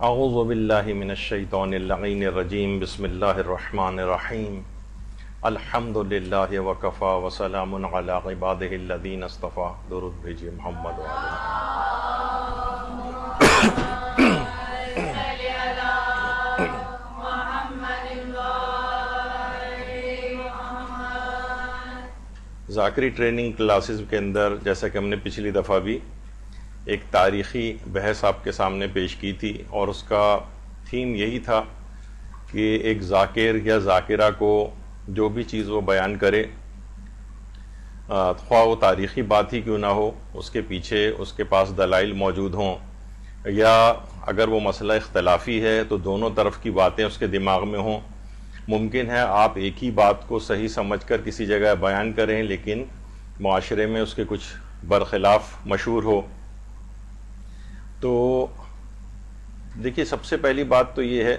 اعوذ باللہ من الشیطان اللعین الرجیم بسم اللہ الرحمن الرحیم الحمد للہ وکفا وسلام علی عبادہ الذین اصطفیٰ. درود بھیجیے محمد ذاکری ٹریننگ کلاسز کے اندر جیسا کہ ہم نے پچھلی دفعہ بھی ایک تاریخی بحث آپ کے سامنے پیش کی تھی، اور اس کا تھیم یہی تھا کہ ایک ذاکر یا ذاکرہ کو جو بھی چیز وہ بیان کرے، خواہ وہ تاریخی بات ہی کیوں نہ ہو، اس کے پیچھے اس کے پاس دلائل موجود ہوں، یا اگر وہ مسئلہ اختلافی ہے تو دونوں طرف کی باتیں اس کے دماغ میں ہوں. ممکن ہے آپ ایک ہی بات کو صحیح سمجھ کر کسی جگہ بیان کریں لیکن معاشرے میں اس کے کچھ برخلاف مشہور ہو. تو دیکھیے، سب سے پہلی بات تو یہ ہے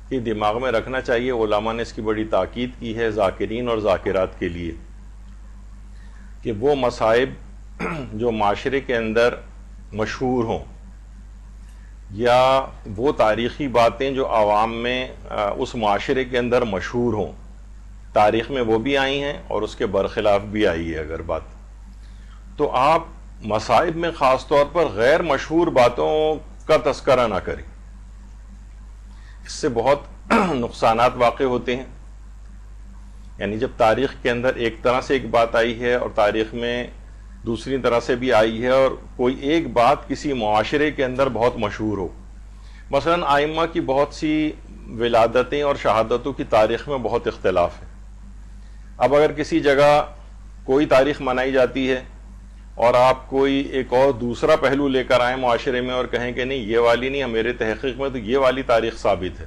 کہ دماغ میں رکھنا چاہیے، علماء نے اس کی بڑی تاکید کی ہے ذاکرین اور ذاکرات کے لیے، کہ وہ مصائب جو معاشرے کے اندر مشہور ہوں، یا وہ تاریخی باتیں جو عوام میں اس معاشرے کے اندر مشہور ہوں، تاریخ میں وہ بھی آئی ہیں اور اس کے برخلاف بھی آئی ہے اگر بات، تو آپ مصائب میں خاص طور پر غیر مشہور باتوں کا تذکرہ نہ کریں. اس سے بہت نقصانات واقع ہوتے ہیں. یعنی جب تاریخ کے اندر ایک طرح سے ایک بات آئی ہے اور تاریخ میں دوسری طرح سے بھی آئی ہے، اور کوئی ایک بات کسی معاشرے کے اندر بہت مشہور ہو، مثلا ائمہ کی بہت سی ولادتیں اور شہادتوں کی تاریخ میں بہت اختلاف ہے. اب اگر کسی جگہ کوئی تاریخ منائی جاتی ہے اور آپ کوئی ایک اور دوسرا پہلو لے کر آئیں معاشرے میں اور کہیں کہ نہیں یہ والی نہیں، میرے تحقیق میں تو یہ والی تاریخ ثابت ہے،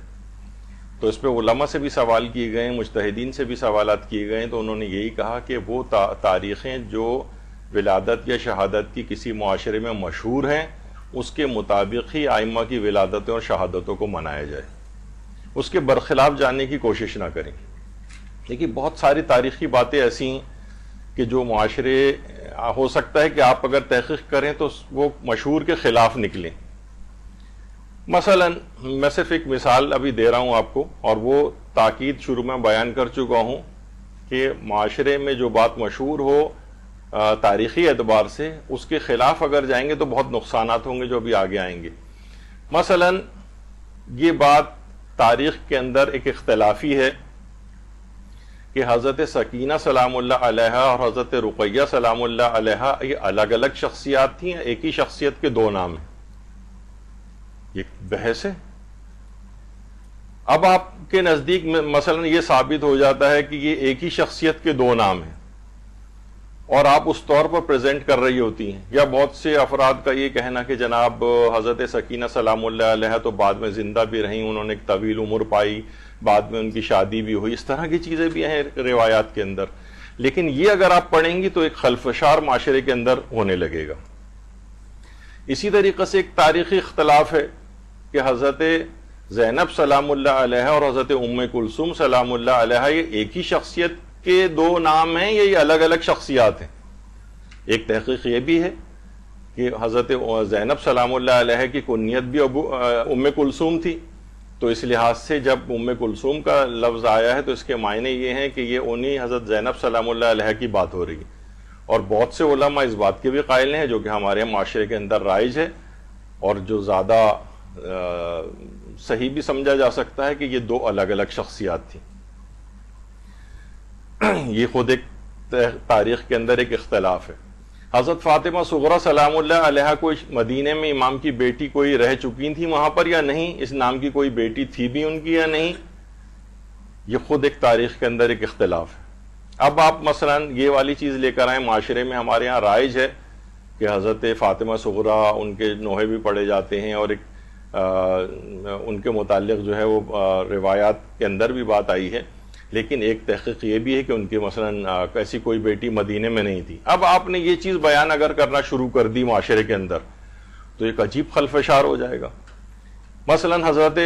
تو اس پہ علماء سے بھی سوال کیے گئے، مجتہدین سے بھی سوالات کیے گئے، تو انہوں نے یہی کہا کہ وہ تاریخیں جو ولادت یا شہادت کی کسی معاشرے میں مشہور ہیں، اس کے مطابق ہی ائمہ کی ولادتوں اور شہادتوں کو منایا جائے، اس کے برخلاف جانے کی کوشش نہ کریں. دیکھیے، بہت ساری تاریخی باتیں ایسی ہیں کہ جو معاشرے ہو سکتا ہے کہ آپ اگر تحقیق کریں تو وہ مشہور کے خلاف نکلیں. مثلا میں صرف ایک مثال ابھی دے رہا ہوں آپ کو، اور وہ تاکید شروع میں بیان کر چکا ہوں کہ معاشرے میں جو بات مشہور ہو تاریخی اعتبار سے، اس کے خلاف اگر جائیں گے تو بہت نقصانات ہوں گے جو ابھی آگے آئیں گے. مثلا یہ بات تاریخ کے اندر ایک اختلافی ہے کہ حضرت سکینہ سلام اللہ علیہا اور حضرت رقیہ سلام اللہ علیہا یہ الگ الگ شخصیات تھیں یا ایک ہی شخصیت کے دو نام ہیں. یہ بحث ہے. اب آپ کے نزدیک مثلا یہ ثابت ہو جاتا ہے کہ یہ ایک ہی شخصیت کے دو نام ہیں اور آپ اس طور پر پریزنٹ کر رہی ہوتی ہیں، یا بہت سے افراد کا یہ کہنا کہ جناب حضرت سکینہ سلام اللہ علیہا تو بعد میں زندہ بھی رہیں، انہوں نے ایک طویل عمر پائی، بعد میں ان کی شادی بھی ہوئی، اس طرح کی چیزیں بھی ہیں روایات کے اندر. لیکن یہ اگر آپ پڑھیں گی تو ایک خلفشار معاشرے کے اندر ہونے لگے گا. اسی طریقے سے ایک تاریخی اختلاف ہے کہ حضرت زینب سلام اللہ علیہا اور حضرت ام کلثوم سلام اللہ علیہا یہ ایک ہی شخصیت کے دو نام ہیں یا یہ الگ الگ شخصیات ہیں. ایک تحقیق یہ بھی ہے کہ حضرت زینب سلام اللہ علیہ کی کنیت بھی ام کلثوم تھی، تو اس لحاظ سے جب ام کلثوم کا لفظ آیا ہے تو اس کے معنی یہ ہیں کہ یہ انہی حضرت زینب سلام اللہ علیہ کی بات ہو رہی ہے. اور بہت سے علماء اس بات کے بھی قائل ہیں، جو کہ ہمارے معاشرے کے اندر رائج ہے اور جو زیادہ صحیح بھی سمجھا جا سکتا ہے، کہ یہ دو الگ الگ شخصیات تھیں. یہ خود ایک تاریخ کے اندر ایک اختلاف ہے. حضرت فاطمہ صغریٰ سلام اللہ علیہ کو مدینے میں امام کی بیٹی کوئی رہ چکی تھی وہاں پر یا نہیں، اس نام کی کوئی بیٹی تھی بھی ان کی یا نہیں، یہ خود ایک تاریخ کے اندر ایک اختلاف ہے. اب آپ مثلا یہ والی چیز لے کر آئیں، معاشرے میں ہمارے یہاں رائج ہے کہ حضرت فاطمہ صغریٰ ان کے نوحے بھی پڑھے جاتے ہیں، اور ایک ان کے متعلق جو ہے وہ روایات کے اندر بھی بات آئی ہے، لیکن ایک تحقیق یہ بھی ہے کہ ان کی مثلا ایسی کوئی بیٹی مدینے میں نہیں تھی. اب آپ نے یہ چیز بیان اگر کرنا شروع کر دی معاشرے کے اندر تو ایک عجیب خلفشار ہو جائے گا. مثلا حضرت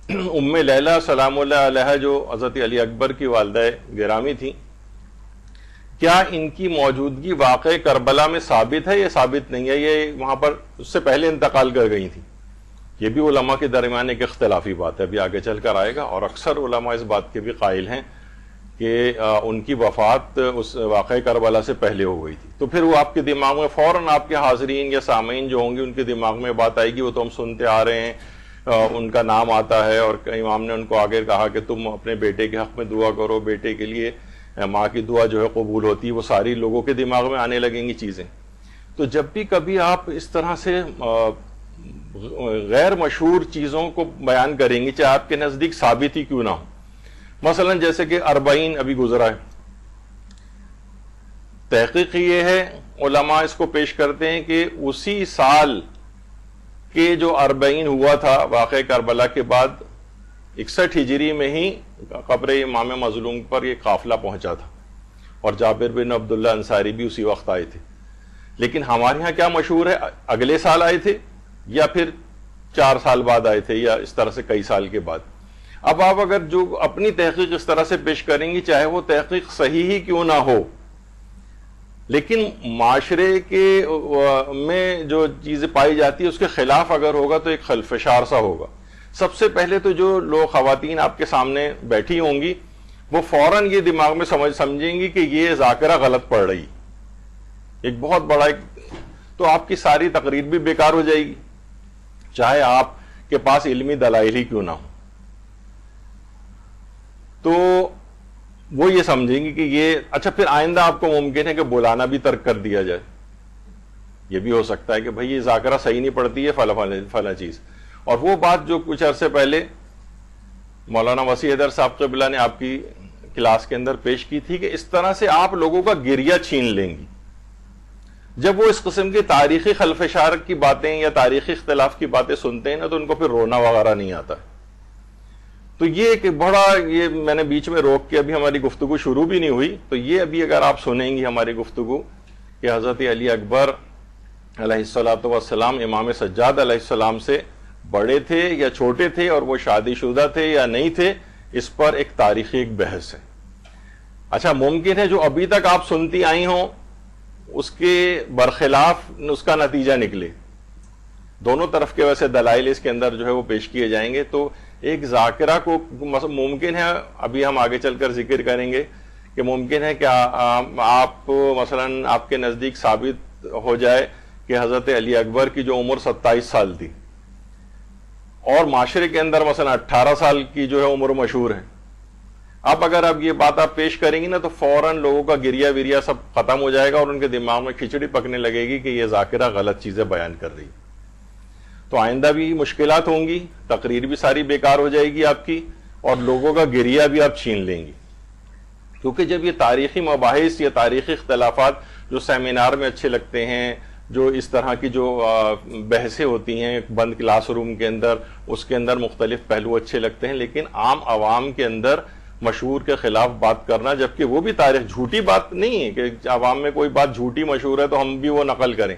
ام لیلہ سلام اللہ علیہ جو حضرت علی اکبر کی والدہ گرامی تھی، کیا ان کی موجودگی واقع کربلا میں ثابت ہے یا ثابت نہیں ہے؟ یہ وہاں پر اس سے پہلے انتقال کر گئی تھی. یہ بھی علماء کے درمیان ایک اختلافی بات ہے، ابھی آگے چل کر آئے گا، اور اکثر علماء اس بات کے بھی قائل ہیں کہ ان کی وفات اس واقعہ کربلا سے پہلے ہو گئی تھی، تو پھر وہ آپ کے دماغ میں فوراً آپ کے حاضرین یا سامعین جو ہوں گے ان کے دماغ میں بات آئے گی، وہ تو ہم سنتے آ رہے ہیں، ان کا نام آتا ہے، اور امام نے ان کو آگے کہا کہ تم اپنے بیٹے کے حق میں دعا کرو، بیٹے کے لیے ماں کی دعا جو ہے قبول ہوتی ہے، وہ ساری لوگوں کے دماغ میں آنے لگیں گی چیزیں۔ تو جب بھی کبھی آپ اس طرح سے غیر مشہور چیزوں کو بیان کریں گی، چاہے آپ کے نزدیک ثابت ہی کیوں نہ ہو، مثلا جیسے کہ 40 ابھی گزرا ہے، تحقیق یہ ہے، علماء اس کو پیش کرتے ہیں کہ اسی سال کہ جو 40 ہوا تھا واقع کربلا کے بعد 61 ہجری میں ہی قبر امام مظلوم پر یہ قافلہ پہنچا تھا، اور جابر بن عبداللہ انصاری بھی اسی وقت آئے تھے۔ لیکن ہمارے ہاں کیا مشہور ہے، اگلے سال آئے تھے یا پھر 4 سال بعد آئے تھے، یا اس طرح سے کئی سال کے بعد۔ اب آپ اگر جو اپنی تحقیق اس طرح سے پیش کریں گی، چاہے وہ تحقیق صحیح ہی کیوں نہ ہو، لیکن معاشرے کے میں جو چیزیں پائی جاتی ہے اس کے خلاف اگر ہوگا تو ایک خلفشار سا ہوگا۔ سب سے پہلے تو جو لوگ خواتین آپ کے سامنے بیٹھی ہوں گی وہ فوراً یہ دماغ میں سمجھیں گی کہ یہ ذاکرہ غلط پڑ رہی، ایک بہت بڑا تو آپ کی ساری تقریر بھی بیکار ہو جائے گی، چاہے آپ کے پاس علمی دلائل ہی کیوں نہ ہو۔ تو وہ یہ سمجھیں گی کہ یہ اچھا، پھر آئندہ آپ کو ممکن ہے کہ بلانا بھی ترک کر دیا جائے، یہ بھی ہو سکتا ہے کہ بھئی یہ ذاکرہ صحیح نہیں پڑتی ہے فلاں چیز۔ اور وہ بات جو کچھ عرصے پہلے مولانا وسیع حیدر صاحب قبلہ نے آپ کی کلاس کے اندر پیش کی تھی کہ اس طرح سے آپ لوگوں کا گریہ چھین لیں گی جب وہ اس قسم کی تاریخی خلفشار کی باتیں یا تاریخی اختلاف کی باتیں سنتے ہیں نا، تو ان کو پھر رونا وغیرہ نہیں آتا۔ تو یہ ایک بڑا، یہ میں نے بیچ میں روک کے، ابھی ہماری گفتگو شروع بھی نہیں ہوئی، تو یہ ابھی اگر آپ سنیں گی ہماری گفتگو کہ حضرت علی اکبر علیہ السلام امام سجاد علیہ السلام سے بڑے تھے یا چھوٹے تھے، اور وہ شادی شدہ تھے یا نہیں تھے، اس پر ایک تاریخی ایک بحث ہے۔ اچھا، ممکن ہے جو ابھی تک آپ سنتی آئی ہوں اس کے برخلاف اس کا نتیجہ نکلے، دونوں طرف کے ویسے دلائل اس کے اندر جو ہے وہ پیش کیے جائیں گے۔ تو ایک ذاکرہ کو ممکن ہے، ابھی ہم آگے چل کر ذکر کریں گے کہ ممکن ہے کہ آپ مثلا آپ کے نزدیک ثابت ہو جائے کہ حضرت علی اکبر کی جو عمر 27 سال تھی، اور معاشرے کے اندر مثلا 18 سال کی جو ہے عمر مشہور ہے، اب اگر اب یہ بات آپ پیش کریں گی نا تو فوراً لوگوں کا گریہ وریہ سب ختم ہو جائے گا، اور ان کے دماغ میں کھچڑی پکنے لگے گی کہ یہ ذاکرہ غلط چیزیں بیان کر رہی۔ تو آئندہ بھی مشکلات ہوں گی، تقریر بھی ساری بیکار ہو جائے گی آپ کی، اور لوگوں کا گریہ بھی آپ چھین لیں گی، کیونکہ جب یہ تاریخی مباحث یا تاریخی اختلافات جو سیمینار میں اچھے لگتے ہیں، جو اس طرح کی جو بحثیں ہوتی ہیں بند کلاس روم کے اندر، اس کے اندر مختلف پہلو اچھے لگتے ہیں، لیکن عام عوام کے اندر مشہور کے خلاف بات کرنا، جبکہ وہ بھی تاریخ جھوٹی بات نہیں ہے کہ عوام میں کوئی بات جھوٹی مشہور ہے تو ہم بھی وہ نقل کریں۔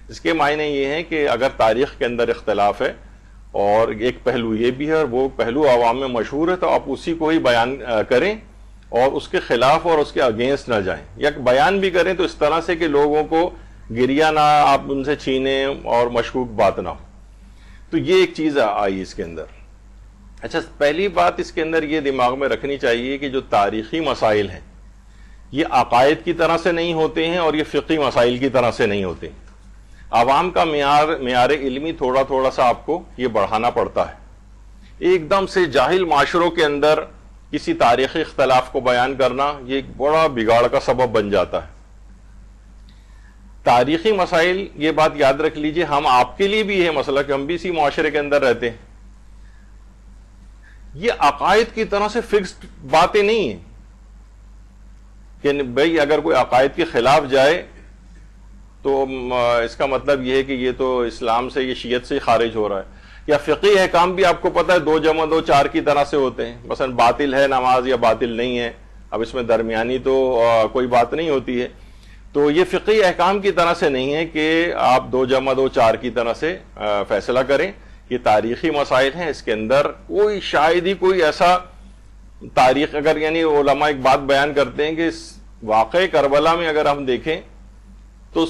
اس کے معنی یہ ہیں کہ اگر تاریخ کے اندر اختلاف ہے اور ایک پہلو یہ بھی ہے اور وہ پہلو عوام میں مشہور ہے، تو آپ اسی کو ہی بیان کریں اور اس کے خلاف اور اس کے اگینسٹ نہ جائیں، یا بیان بھی کریں تو اس طرح سے کہ لوگوں کو گریہ نہ آپ ان سے چھینیں اور مشکوک بات نہ ہو۔ تو یہ ایک چیز آئی اس کے اندر۔ اچھا، پہلی بات اس کے اندر یہ دماغ میں رکھنی چاہیے کہ جو تاریخی مسائل ہیں یہ عقائد کی طرح سے نہیں ہوتے ہیں اور یہ فقہی مسائل کی طرح سے نہیں ہوتے۔ عوام کا معیار علمی تھوڑا تھوڑا سا آپ کو یہ بڑھانا پڑتا ہے۔ ایک دم سے جاہل معاشروں کے اندر کسی تاریخی اختلاف کو بیان کرنا یہ ایک بڑا بگاڑ کا سبب بن جاتا ہے۔ تاریخی مسائل، یہ بات یاد رکھ لیجئے، ہم آپ کے لیے بھی ہے مسئلہ کہ ہم بھی اسی معاشرے کے اندر رہتے ہیں، یہ عقائد کی طرح سے فکسڈ باتیں نہیں ہیں کہ بھئی اگر کوئی عقائد کے خلاف جائے تو اس کا مطلب یہ ہے کہ یہ تو اسلام سے، یہ شیعت سے خارج ہو رہا ہے۔ یا فقہی احکام بھی آپ کو پتہ ہے 2 + 2 4 کی طرح سے ہوتے ہیں، مثلا باطل ہے نماز یا باطل نہیں ہے، اب اس میں درمیانی تو کوئی بات نہیں ہوتی ہے۔ تو یہ فقہی احکام کی طرح سے نہیں ہے کہ آپ 2 + 2 4 کی طرح سے فیصلہ کریں۔ یہ تاریخی مسائل ہیں، اس کے اندر کوئی شاید ہی کوئی ایسا تاریخ، اگر یعنی علماء ایک بات بیان کرتے ہیں کہ اس واقعہ کربلا میں اگر ہم دیکھیں تو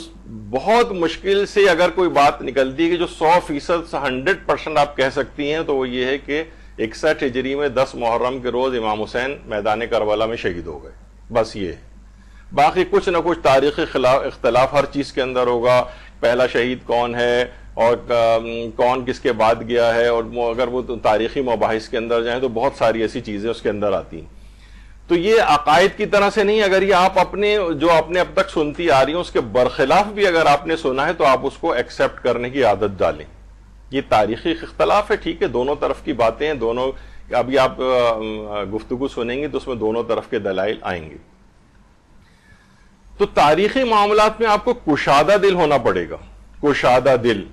بہت مشکل سے اگر کوئی بات نکلتی ہے کہ جو 100% 100% آپ کہہ سکتی ہیں، تو وہ یہ ہے کہ 61 ہجری میں 10 محرم کے روز امام حسین میدان کربلا میں شہید ہو گئے. بس یہ ہے. باقی کچھ نہ کچھ تاریخی اختلاف ہر چیز کے اندر ہوگا. پہلا شہید کون ہے اور کون کس کے بعد گیا ہے، اور اگر وہ تاریخی مباحث کے اندر جائیں تو بہت ساری ایسی چیزیں اس کے اندر آتی ہیں. تو یہ عقائد کی طرح سے نہیں. اگر یہ آپ اپنے جو آپ نے اب تک سنتی آ رہی ہیں اس کے برخلاف بھی اگر آپ نے سنا ہے تو آپ اس کو ایکسیپٹ کرنے کی عادت ڈالیں. یہ تاریخی اختلاف ہے، ٹھیک ہے، دونوں طرف کی باتیں ہیں، دونوں ابھی آپ گفتگو سنیں گے تو اس میں دونوں طرف کے دلائل آئیں گے. تو تاریخی معاملات میں آپ کو کشادہ دل ہونا پڑے گا. کشادہ دل،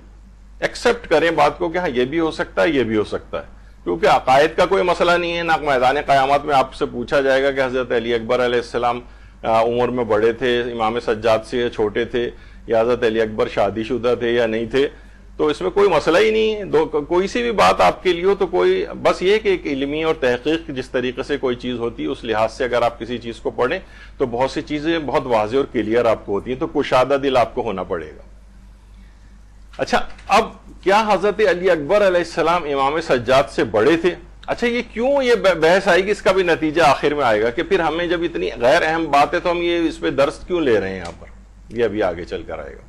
ایکسیپٹ کریں بات کو کہ ہاں یہ بھی ہو سکتا ہے، یہ بھی ہو سکتا ہے. کیونکہ عقائد کا کوئی مسئلہ نہیں ہے. نہ میدان قیامت میں آپ سے پوچھا جائے گا کہ حضرت علی اکبر علیہ السلام عمر میں بڑے تھے، امام سجاد سے چھوٹے تھے، یا حضرت علی اکبر شادی شدہ تھے یا نہیں تھے. تو اس میں کوئی مسئلہ ہی نہیں ہے. کوئی سی بھی بات آپ کے لیے ہو تو کوئی بس یہ کہ ایک علمی اور تحقیق جس طریقے سے کوئی چیز ہوتی ہے اس لحاظ سے اگر آپ کسی چیز کو پڑھیں تو بہت سی چیزیں بہت واضح اور کلیئر آپ کو ہوتی ہیں. تو کشادہ دل آپ کو ہونا پڑے گا. اچھا، اب کیا حضرت علی اکبر علیہ السلام امام سجاد سے بڑے تھے؟ اچھا، یہ کیوں یہ بحث آئے گی؟ اس کا بھی نتیجہ آخر میں آئے گا کہ پھر ہمیں جب اتنی غیر اہم بات ہے تو ہم یہ اس پہ درس کیوں لے رہے ہیں یہاں پر. یہ ابھی آگے چل کر آئے گا.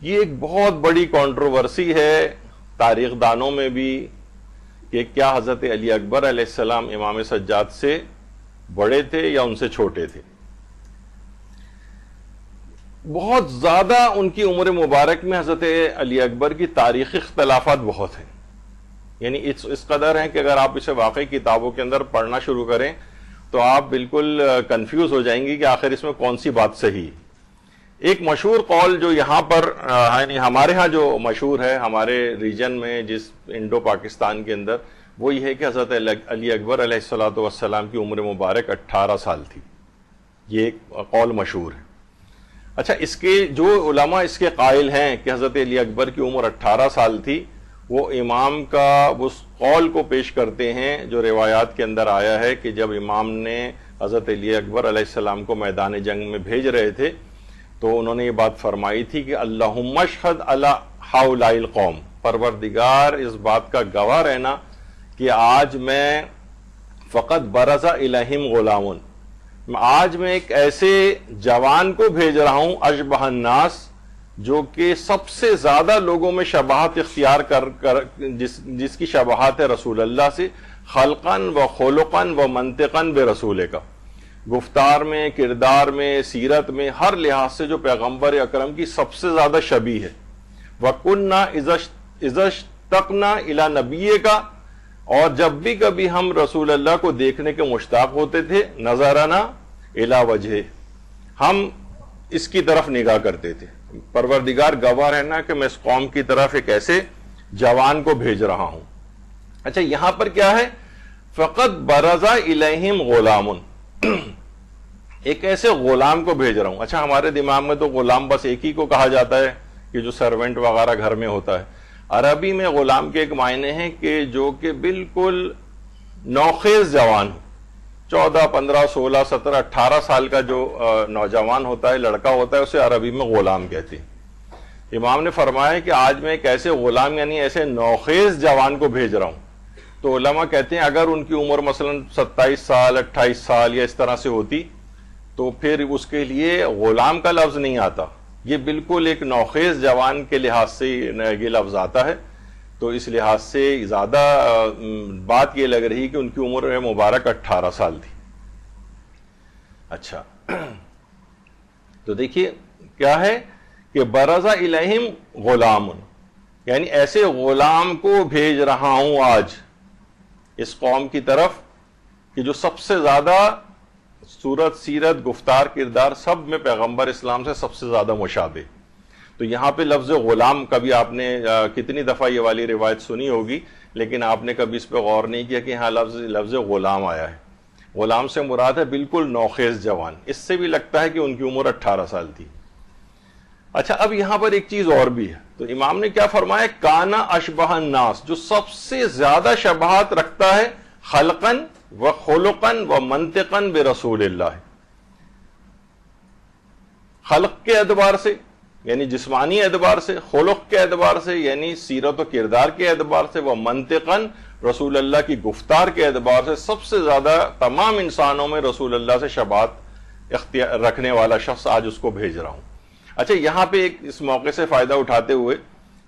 یہ ایک بہت بڑی کنٹروورسی ہے تاریخ دانوں میں بھی کہ کیا حضرت علی اکبر علیہ السلام امام سجاد سے بڑے تھے یا ان سے چھوٹے تھے. بہت زیادہ ان کی عمر مبارک میں حضرت علی اکبر کی تاریخی اختلافات بہت ہیں. یعنی اس قدر ہیں کہ اگر آپ اسے واقعی کتابوں کے اندر پڑھنا شروع کریں تو آپ بالکل کنفیوز ہو جائیں گی کہ آخر اس میں کون سی بات صحیح. ایک مشہور قول جو یہاں پر یعنی ہمارے ہاں جو مشہور ہے ہمارے ریجن میں جس انڈو پاکستان کے اندر، وہ یہ ہے کہ حضرت علی اکبر علیہ السلام کی عمر مبارک 18 سال تھی. یہ ایک قول مشہور ہے. اچھا، اس کے جو علماء اس کے قائل ہیں کہ حضرت علی اکبر کی عمر 18 سال تھی، وہ امام کا اس قول کو پیش کرتے ہیں جو روایات کے اندر آیا ہے کہ جب امام نے حضرت علی اکبر علیہ السلام کو میدان جنگ میں بھیج رہے تھے تو انہوں نے یہ بات فرمائی تھی کہ اللہم اشہد علی ہؤلاء القوم، پروردگار اس بات کا گواہ رہنا کہ آج میں فقط برز الیہم غلام، آج میں ایک ایسے جوان کو بھیج رہا ہوں اشبہ الناس، جو کہ سب سے زیادہ لوگوں میں شباہت اختیار کر جس کی شباہت ہے رسول اللہ سے، خلقاً و خلقاً و منطقاً بے رسول کا، گفتار میں، کردار میں، سیرت میں، ہر لحاظ سے جو پیغمبر اکرم کی سب سے زیادہ شبیہ ہے. وَكُنَّا اِذَا اشْتَقْنَا إِلَى نَبِيِّكَ، اور جب بھی کبھی ہم رسول اللہ کو دیکھنے کے مشتاق ہوتے تھے، نظرنا الی وجہ، ہم اس کی طرف نگاہ کرتے تھے. پروردگار گواہ رہنا کہ میں اس قوم کی طرف ایک ایسے جوان کو بھیج رہا ہوں. اچھا، یہاں پر کیا ہے؟ فقط برز الیہم غلام، ایک ایسے غلام کو بھیج رہا ہوں. اچھا، ہمارے دماغ میں تو غلام بس ایک ہی کو کہا جاتا ہے کہ جو سرونٹ وغیرہ گھر میں ہوتا ہے. عربی میں غلام کے ایک معنی ہیں کہ جو کہ بالکل نوخیز جوان ہو، 14 15 16 17 18 سال کا جو نوجوان ہوتا ہے، لڑکا ہوتا ہے، اسے عربی میں غلام کہتے ہیں. امام نے فرمایا کہ آج میں ایک ایسے غلام یعنی ایسے نوخیز جوان کو بھیج رہا ہوں. تو علماء کہتے ہیں اگر ان کی عمر مثلا 27 سال 28 سال یا اس طرح سے ہوتی تو پھر اس کے لیے غلام کا لفظ نہیں آتا، یہ بالکل ایک نوخیز جوان کے لحاظ سے یہ لفظ آتا ہے. تو اس لحاظ سے زیادہ بات یہ لگ رہی کہ ان کی عمر مبارک 18 سال تھی. اچھا، تو دیکھیے کیا ہے کہ برز الیہم غلام، یعنی ایسے غلام کو بھیج رہا ہوں آج اس قوم کی طرف کہ جو سب سے زیادہ صورت، سیرت، گفتار، کردار سب میں پیغمبر اسلام سے سب سے زیادہ مشابہ. تو یہاں پہ لفظ غلام، کبھی آپ نے کتنی دفعہ یہ والی روایت سنی ہوگی لیکن آپ نے کبھی اس پہ غور نہیں کیا کہ ہاں لفظ غلام آیا ہے. غلام سے مراد ہے بالکل نوخیز جوان. اس سے بھی لگتا ہے کہ ان کی عمر 18 سال تھی. اچھا، اب یہاں پر ایک چیز اور بھی ہے. تو امام نے کیا فرمایا؟ کانا اشبہ الناس، جو سب سے زیادہ شباہت رکھتا ہے خلقاً و خلقاً و منطقاً برسول اللہ. خلق کے اعتبار سے یعنی جسمانی اعتبار سے، خلق کے اعتبار سے یعنی سیرت و کردار کے اعتبار سے، وہ منطقاً رسول اللہ کی گفتار کے اعتبار سے سب سے زیادہ تمام انسانوں میں رسول اللہ سے شباہت رکھنے والا شخص آج اس کو بھیج رہا ہوں۔ اچھا، یہاں پہ ایک اس موقع سے فائدہ اٹھاتے ہوئے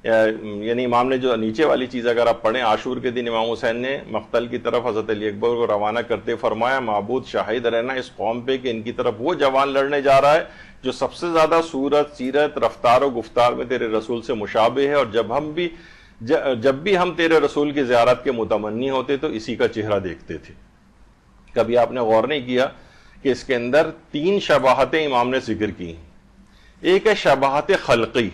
یعنی امام نے جو نیچے والی چیز اگر آپ پڑھیں، عاشور کے دن امام حسین نے مقتل کی طرف حضرت علی اکبر کو روانہ کرتے فرمایا، معبود شاہد رہنا اس قوم پہ کہ ان کی طرف وہ جوان لڑنے جا رہا ہے جو سب سے زیادہ صورت، سیرت، رفتار و گفتار میں تیرے رسول سے مشابہ ہے، اور جب بھی ہم تیرے رسول کی زیارت کے متمنی ہوتے تو اسی کا چہرہ دیکھتے تھے۔ کبھی آپ نے غور نہیں کیا کہ اس کے اندر 3 شباہتیں امام نے ذکر کی ہیں۔ ایک ہے شباہت خلقی،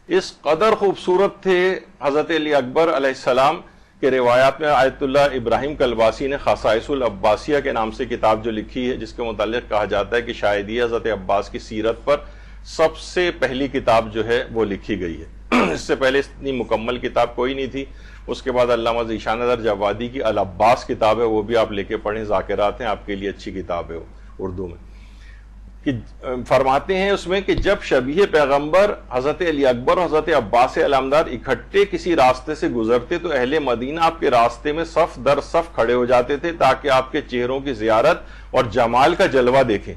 اس قدر خوبصورت تھے حضرت علی اکبر علیہ السلام کہ روایات میں آیت اللہ ابراہیم کلباسی نے خصائص العباسیہ کے نام سے کتاب جو لکھی ہے، جس کے متعلق کہا جاتا ہے کہ شاید یہ حضرت عباس کی سیرت پر سب سے پہلی کتاب جو ہے وہ لکھی گئی ہے۔ اس سے پہلے اتنی مکمل کتاب کوئی نہیں تھی۔ اس کے بعد علامہ ذیشان نظر جوادی کی العباس کتاب ہے، وہ بھی آپ لے کے پڑھیں، ذاکرات ہیں آپ کے لیے اچھی کتاب ہے اردو میں، کہ فرماتے ہیں اس میں کہ جب شبیہ پیغمبر حضرت علی اکبر اور حضرت عباس علامدار اکٹھے کسی راستے سے گزرتے تو اہل مدینہ آپ کے راستے میں صف در صف کھڑے ہو جاتے تھے تاکہ آپ کے چہروں کی زیارت اور جمال کا جلوہ دیکھیں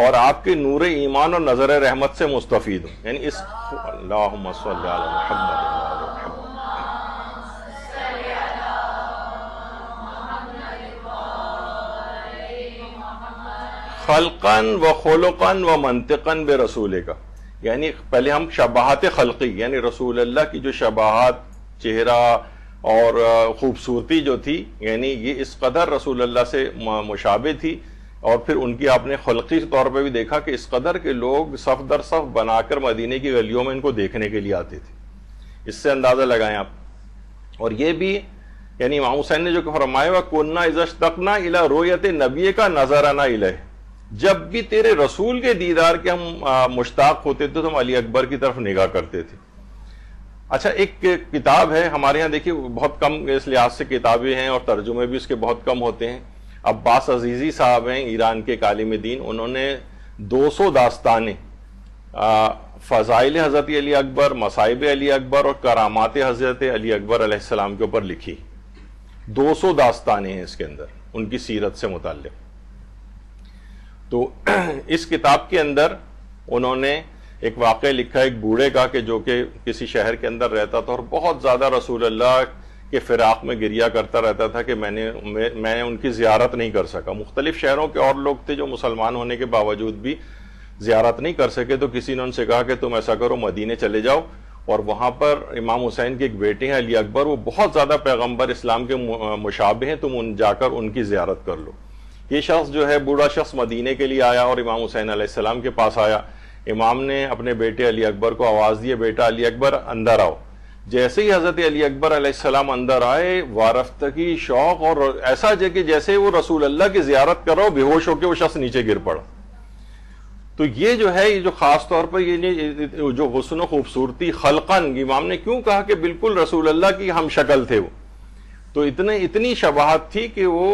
اور آپ کے نور ایمان اور نظر رحمت سے مستفید ہوں۔ یعنی اس اللہم صلی علی محمد خلقاً و خلقاً و منطقاً بے رسول کا، یعنی پہلے ہم شباہت خلقی یعنی رسول اللہ کی جو شباہت، چہرہ اور خوبصورتی جو تھی، یعنی یہ اس قدر رسول اللہ سے مشابہ تھی، اور پھر ان کی آپ نے خلقی طور پہ بھی دیکھا کہ اس قدر کے لوگ صف در صف بنا کر مدینے کی گلیوں میں ان کو دیکھنے کے لیے آتے تھے۔ اس سے اندازہ لگائیں آپ۔ اور یہ بھی یعنی امام حسین نے جو فرمایا وَكُنَّا إِذَا اشْتَقْنَا إِلَىٰ رُؤْيَةِ نَبِيِّكَ نَظَرْنَا إِلَيْهِ، جب بھی تیرے رسول کے دیدار کے ہم مشتاق ہوتے تھے تو ہم علی اکبر کی طرف نگاہ کرتے تھے۔ اچھا، ایک کتاب ہے ہمارے ہاں، دیکھیے بہت کم اس لحاظ سے کتابیں ہیں اور ترجمے بھی اس کے بہت کم ہوتے ہیں۔ عباس عزیزی صاحب ہیں ایران کے ایک عالم دین، انہوں نے 200 داستانیں فضائل حضرت علی اکبر، مصائب علی اکبر اور کرامات حضرت علی اکبر علیہ السلام کے اوپر لکھی۔ 200 داستانیں ہیں اس کے اندر ان کی سیرت سے متعلق۔ تو اس کتاب کے اندر انہوں نے ایک واقعہ لکھا ایک بوڑھے کا کہ جو کہ کسی شہر کے اندر رہتا تھا اور بہت زیادہ رسول اللہ کے فراق میں گریہ کرتا رہتا تھا کہ میں ان کی زیارت نہیں کر سکا۔ مختلف شہروں کے اور لوگ تھے جو مسلمان ہونے کے باوجود بھی زیارت نہیں کر سکے، تو کسی نے ان سے کہا کہ تم ایسا کرو مدینے چلے جاؤ، اور وہاں پر امام حسین کے ایک بیٹے ہیں علی اکبر، وہ بہت زیادہ پیغمبر اسلام کے مشابہ ہیں، تم جا کر ان کی زیارت کر لو۔ یہ شخص جو ہے بوڑھا شخص مدینے کے لیے آیا اور امام حسین علیہ السلام کے پاس آیا۔ امام نے اپنے بیٹے علی اکبر کو آواز دی، بیٹا علی اکبر اندر آؤ۔ جیسے ہی حضرت علی اکبر علیہ السلام اندر آئے، وارفتگی، شوق اور ایسا کہ جیسے وہ رسول اللہ کی زیارت کر رہا ہو، بے ہوش ہو کے وہ شخص نیچے گر پڑا۔ تو یہ جو ہے، یہ جو خاص طور پر یہ جو حسن و خوبصورتی خلقاً، امام نے کیوں کہا کہ بالکل رسول اللہ کی ہم شکل تھے وہ، تو اتنی شباہت تھی کہ وہ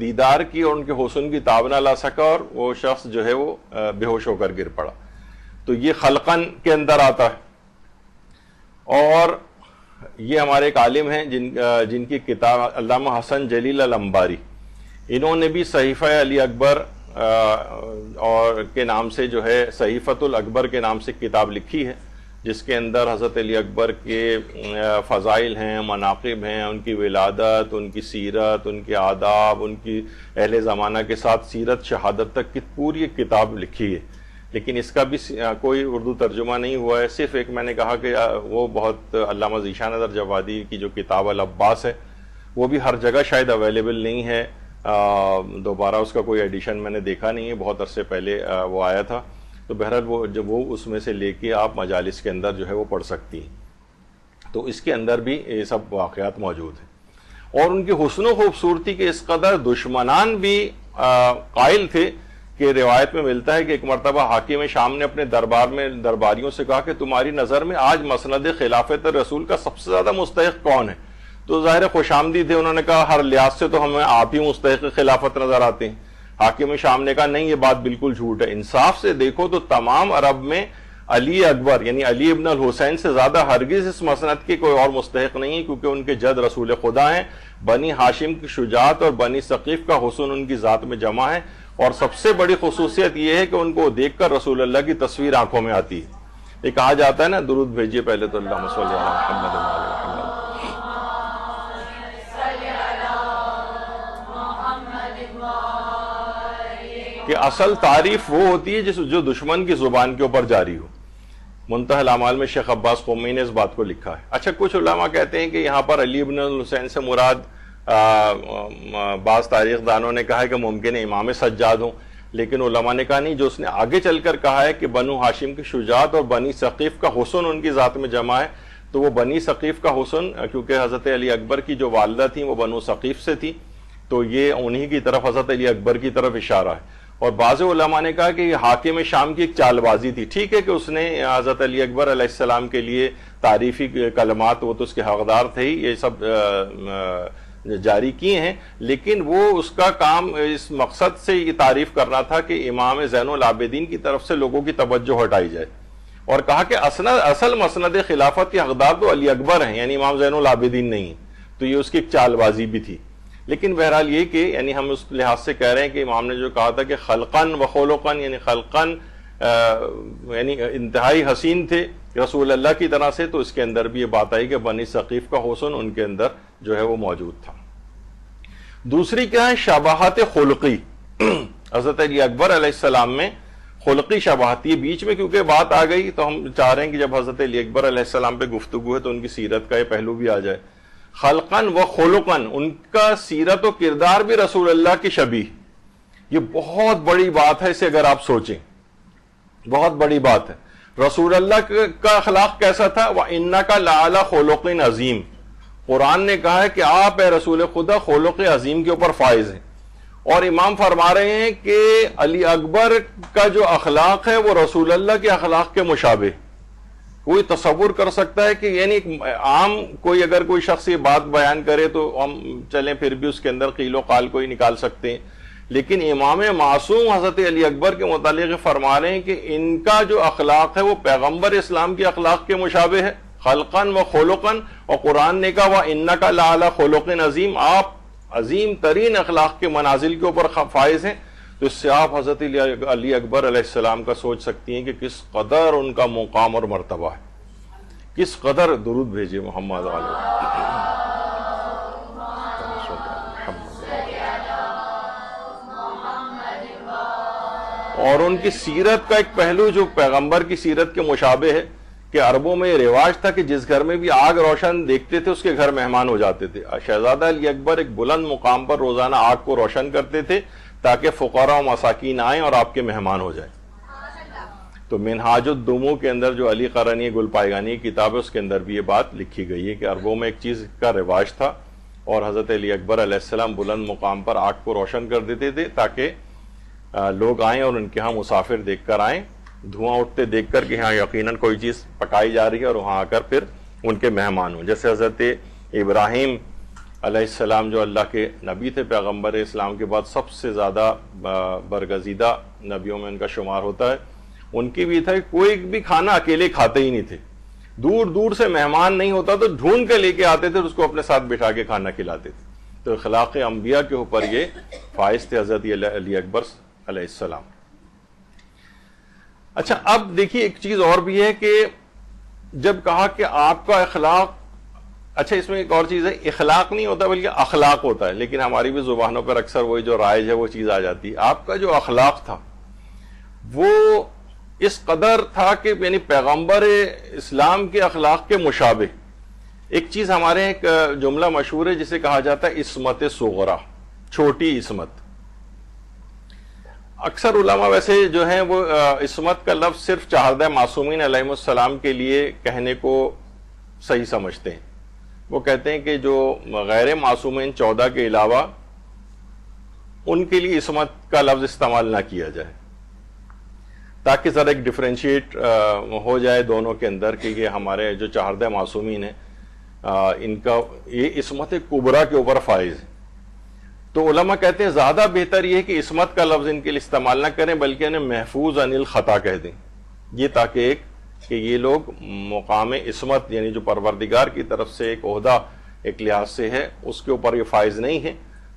دیدار کی اور ان کے حسن کی تاب نہ لا سکا اور وہ شخص جو ہے وہ بے ہوش ہو کر گر پڑا۔ تو یہ خلقاً کے اندر آتا ہے۔ اور یہ ہمارے ایک عالم ہیں جن کی کتاب علامہ حسن جلیل الانباری، انہوں نے بھی صحیفہ علی اکبر اور کے نام سے جو ہے صحیفۃ الاکبر کے نام سے کتاب لکھی ہے، جس کے اندر حضرت علی اکبر کے فضائل ہیں، مناقب ہیں، ان کی ولادت، ان کی سیرت، ان کے آداب، ان کی اہل زمانہ کے ساتھ سیرت شہادت تک کی پوری ایک کتاب لکھی ہے، لیکن اس کا بھی کوئی اردو ترجمہ نہیں ہوا ہے۔ صرف ایک میں نے کہا کہ وہ بہت علامہ ذیشان نظر جوادی کی جو کتاب العباس ہے، وہ بھی ہر جگہ شاید اویلیبل نہیں ہے، دوبارہ اس کا کوئی ایڈیشن میں نے دیکھا نہیں ہے، بہت عرصے پہلے وہ آیا تھا۔ تو بہرحال وہ اس میں سے لے کے آپ مجالس کے اندر جو ہے وہ پڑھ سکتی ہیں۔ تو اس کے اندر بھی یہ سب واقعات موجود ہیں، اور ان کی حسن و خوبصورتی کے اس قدر دشمنان بھی قائل تھے کہ روایت میں ملتا ہے کہ ایک مرتبہ حاکم شام نے اپنے درباریوں سے کہا کہ تمہاری نظر میں آج مسند خلافت رسول کا سب سے زیادہ مستحق کون ہے؟ تو ظاہر خوش آمدید تھے، انہوں نے کہا ہر لحاظ سے تو ہمیں آپ ہی مستحق خلافت نظر آتے ہیں۔ حاکم شام نے کہا نہیں یہ بات بالکل جھوٹ ہے. انصاف سے دیکھو تو تمام عرب میں علی اکبر یعنی علی ابن الحسین سے زیادہ ہرگز اس مسند کے کوئی اور مستحق نہیں ہے، کیونکہ ان کے جد رسول خدا ہیں. بنی ہاشم کی شجاعت اور بنی ثقیف کا حسن ان کی ذات میں جمع ہے، اور سب سے بڑی خصوصیت یہ ہے کہ ان کو دیکھ کر رسول اللہ کی تصویر آنکھوں میں آتی ہے. یہ کہا جاتا ہے نا درود بھیجیے پہلے تو اللہم صلی علی محمد و علی محمد، کہ اصل تعریف وہ ہوتی ہے جو دشمن کی زبان کے اوپر جاری ہو. منتہی الاعمال میں شیخ عباس قمی نے اس بات کو لکھا ہے. اچھا کچھ علماء کہتے ہیں کہ یہاں پر علی ابن الحسین سے مراد بعض تاریخ دانوں نے کہا ہے کہ ممکن ہے امام سجاد ہوں، لیکن علماء نے کہا نہیں، جو اس نے آگے چل کر کہا ہے کہ بنو ہاشم کی شجاعت اور بنی ثقیف کا حسن ان کی ذات میں جمع ہے، تو وہ بنی ثقیف کا حسن کیونکہ حضرت علی اکبر کی جو والدہ تھیں وہ بنو ثقیف سے تھی، تو یہ انہی کی طرف حضرت علی اکبر کی طرف اشارہ ہے. اور بعض علماء نے کہا کہ یہ حاکم شام کی ایک چال بازی تھی. ٹھیک ہے کہ اس نے حضرت علی اکبر علیہ السلام کے لیے تعریفی کلمات، وہ تو اس کے حقدار تھے ہی، یہ سب جاری کیے ہیں، لیکن وہ اس کا کام اس مقصد سے یہ تعریف کرنا تھا کہ امام زین العابدین کی طرف سے لوگوں کی توجہ ہٹائی جائے، اور کہا کہ اصل مسند خلافت کے حقدار تو علی اکبر ہیں، یعنی امام زین العابدین نہیں ہیں. تو یہ اس کی ایک چال بازی بھی تھی. لیکن بہرحال یہ کہ یعنی ہم اس لحاظ سے کہہ رہے ہیں کہ امام نے جو کہا تھا کہ خلقن و خلقن، یعنی خلقن یعنی انتہائی حسین تھے رسول اللہ کی طرح سے، تو اس کے اندر بھی یہ بات آئی کہ بنی ثقیف کا حسن ان کے اندر جو ہے وہ موجود تھا. دوسری کیا ہے؟ شباہت خلقی. حضرت علی اکبر علیہ السلام میں خلقی شباہت. یہ بیچ میں کیونکہ بات آ گئی تو ہم چاہ رہے ہیں کہ جب حضرت علی اکبر علیہ السلام پہ گفتگو ہے تو ان کی سیرت کا یہ پہلو بھی آ جائے. خلقن و خلقن، ان کا سیرت و کردار بھی رسول اللہ کی شبیہ. یہ بہت بڑی بات ہے، اسے اگر آپ سوچیں بہت بڑی بات ہے. رسول اللہ کا اخلاق کیسا تھا؟ وَإِنَّكَ لَعَلَىٰ خُلُقٍ عَظِيمٍ. قرآن نے کہا ہے کہ آپ اے رسول خدا خلق عظیم کے اوپر فائز ہیں، اور امام فرما رہے ہیں کہ علی اکبر کا جو اخلاق ہے وہ رسول اللہ کے اخلاق کے مشابہ. کوئی تصور کر سکتا ہے کہ یعنی عام کوئی اگر کوئی شخص یہ بات بیان کرے تو ہم چلیں پھر بھی اس کے اندر قیل و قال کوئی نکال سکتے ہیں، لیکن امام معصوم حضرت علی اکبر کے متعلق فرما رہے ہیں کہ ان کا جو اخلاق ہے وہ پیغمبر اسلام کے اخلاق کے مشابہ ہے. خلقن و خلقن، اور قرآن نے کہا وَإِنَّكَ لَعَلَىٰ خُلُقٍ عَظِيمٍ، آپ عظیم ترین اخلاق کے منازل کے اوپر فائز ہیں. تو اس سے آپ حضرت علی اکبر علیہ السلام کا سوچ سکتی ہیں کہ کس قدر ان کا مقام اور مرتبہ ہے. کس قدر درود بھیجے محمد علیہ. اور ان کی سیرت کا ایک پہلو جو پیغمبر کی سیرت کے مشابہ ہے کہ عربوں میں یہ رواج تھا کہ جس گھر میں بھی آگ روشن دیکھتے تھے اس کے گھر مہمان ہو جاتے تھے. شہزادہ علی اکبر ایک بلند مقام پر روزانہ آگ کو روشن کرتے تھے تاکہ فقراء و مساکین آئیں اور آپ کے مہمان ہو جائیں. تو منہاج الدموع کے اندر جو علی قرنی گل پائگانی کی کتاب ہے اس کے اندر بھی یہ بات لکھی گئی ہے کہ عربوں میں ایک چیز کا رواج تھا، اور حضرت علی اکبر علیہ السلام بلند مقام پر آگ کو روشن کر دیتے تھے تاکہ لوگ آئیں اور ان کے ہاں مسافر دیکھ کر آئیں، دھواں اٹھتے دیکھ کر کہ ہاں یقیناً کوئی چیز پکائی جا رہی ہے، اور وہاں آ کر پھر ان کے مہمان ہوں. جیسے حضرت ابراہیم علیہ السلام جو اللہ کے نبی تھے، پیغمبر اسلام کے بعد سب سے زیادہ برگزیدہ نبیوں میں ان کا شمار ہوتا ہے، ان کی بھی تھا کہ کوئی بھی کھانا اکیلے کھاتے ہی نہیں تھے. دور دور سے مہمان نہیں ہوتا تو ڈھونڈ کے لے کے آتے تھے، اس کو اپنے ساتھ بٹھا کے کھانا کھلاتے تھے. تو اخلاق انبیاء کے اوپر یہ فائز تھے حضرت علی اکبر علیہ السلام. اچھا اب دیکھیے ایک چیز اور بھی ہے کہ جب کہا کہ آپ کا اخلاق، اچھا اس میں ایک اور چیز ہے، اخلاق نہیں ہوتا بلکہ اخلاق ہوتا ہے، لیکن ہماری بھی زبانوں پر اکثر وہی جو رائج ہے وہ چیز آ جاتی ہے. آپ کا جو اخلاق تھا وہ اس قدر تھا کہ یعنی پیغمبر اسلام کے اخلاق کے مشابہ. ایک چیز ہمارے ایک جملہ مشہور ہے جسے کہا جاتا ہے عصمت صغرا، چھوٹی عصمت. اکثر علماء ویسے جو ہیں وہ عصمت کا لفظ صرف چہاردہ معصومین علیہم السلام کے لیے کہنے کو صحیح سمجھتے ہیں. وہ کہتے ہیں کہ جو غیر معصومین 14 کے علاوہ ان کے لیے عصمت کا لفظ استعمال نہ کیا جائے، تاکہ ذرا ایک ڈفرینشیٹ ہو جائے دونوں کے اندر کہ یہ ہمارے جو چہاردہ معصومین ہیں ان کا یہ عصمت کبریٰ کے اوپر فائز ہے. تو علماء کہتے ہیں زیادہ بہتر یہ ہے کہ عصمت کا لفظ ان کے لیے استعمال نہ کریں بلکہ انہیں محفوظ عن الخطا کہہ دیں، یہ تاکہ کہ یہ لوگ مقام عصمت یعنی جو پروردگار کی طرف سے ایک عہدہ ایک لحاظ سے ہے اس کے اوپر یہ فائز نہیں ہے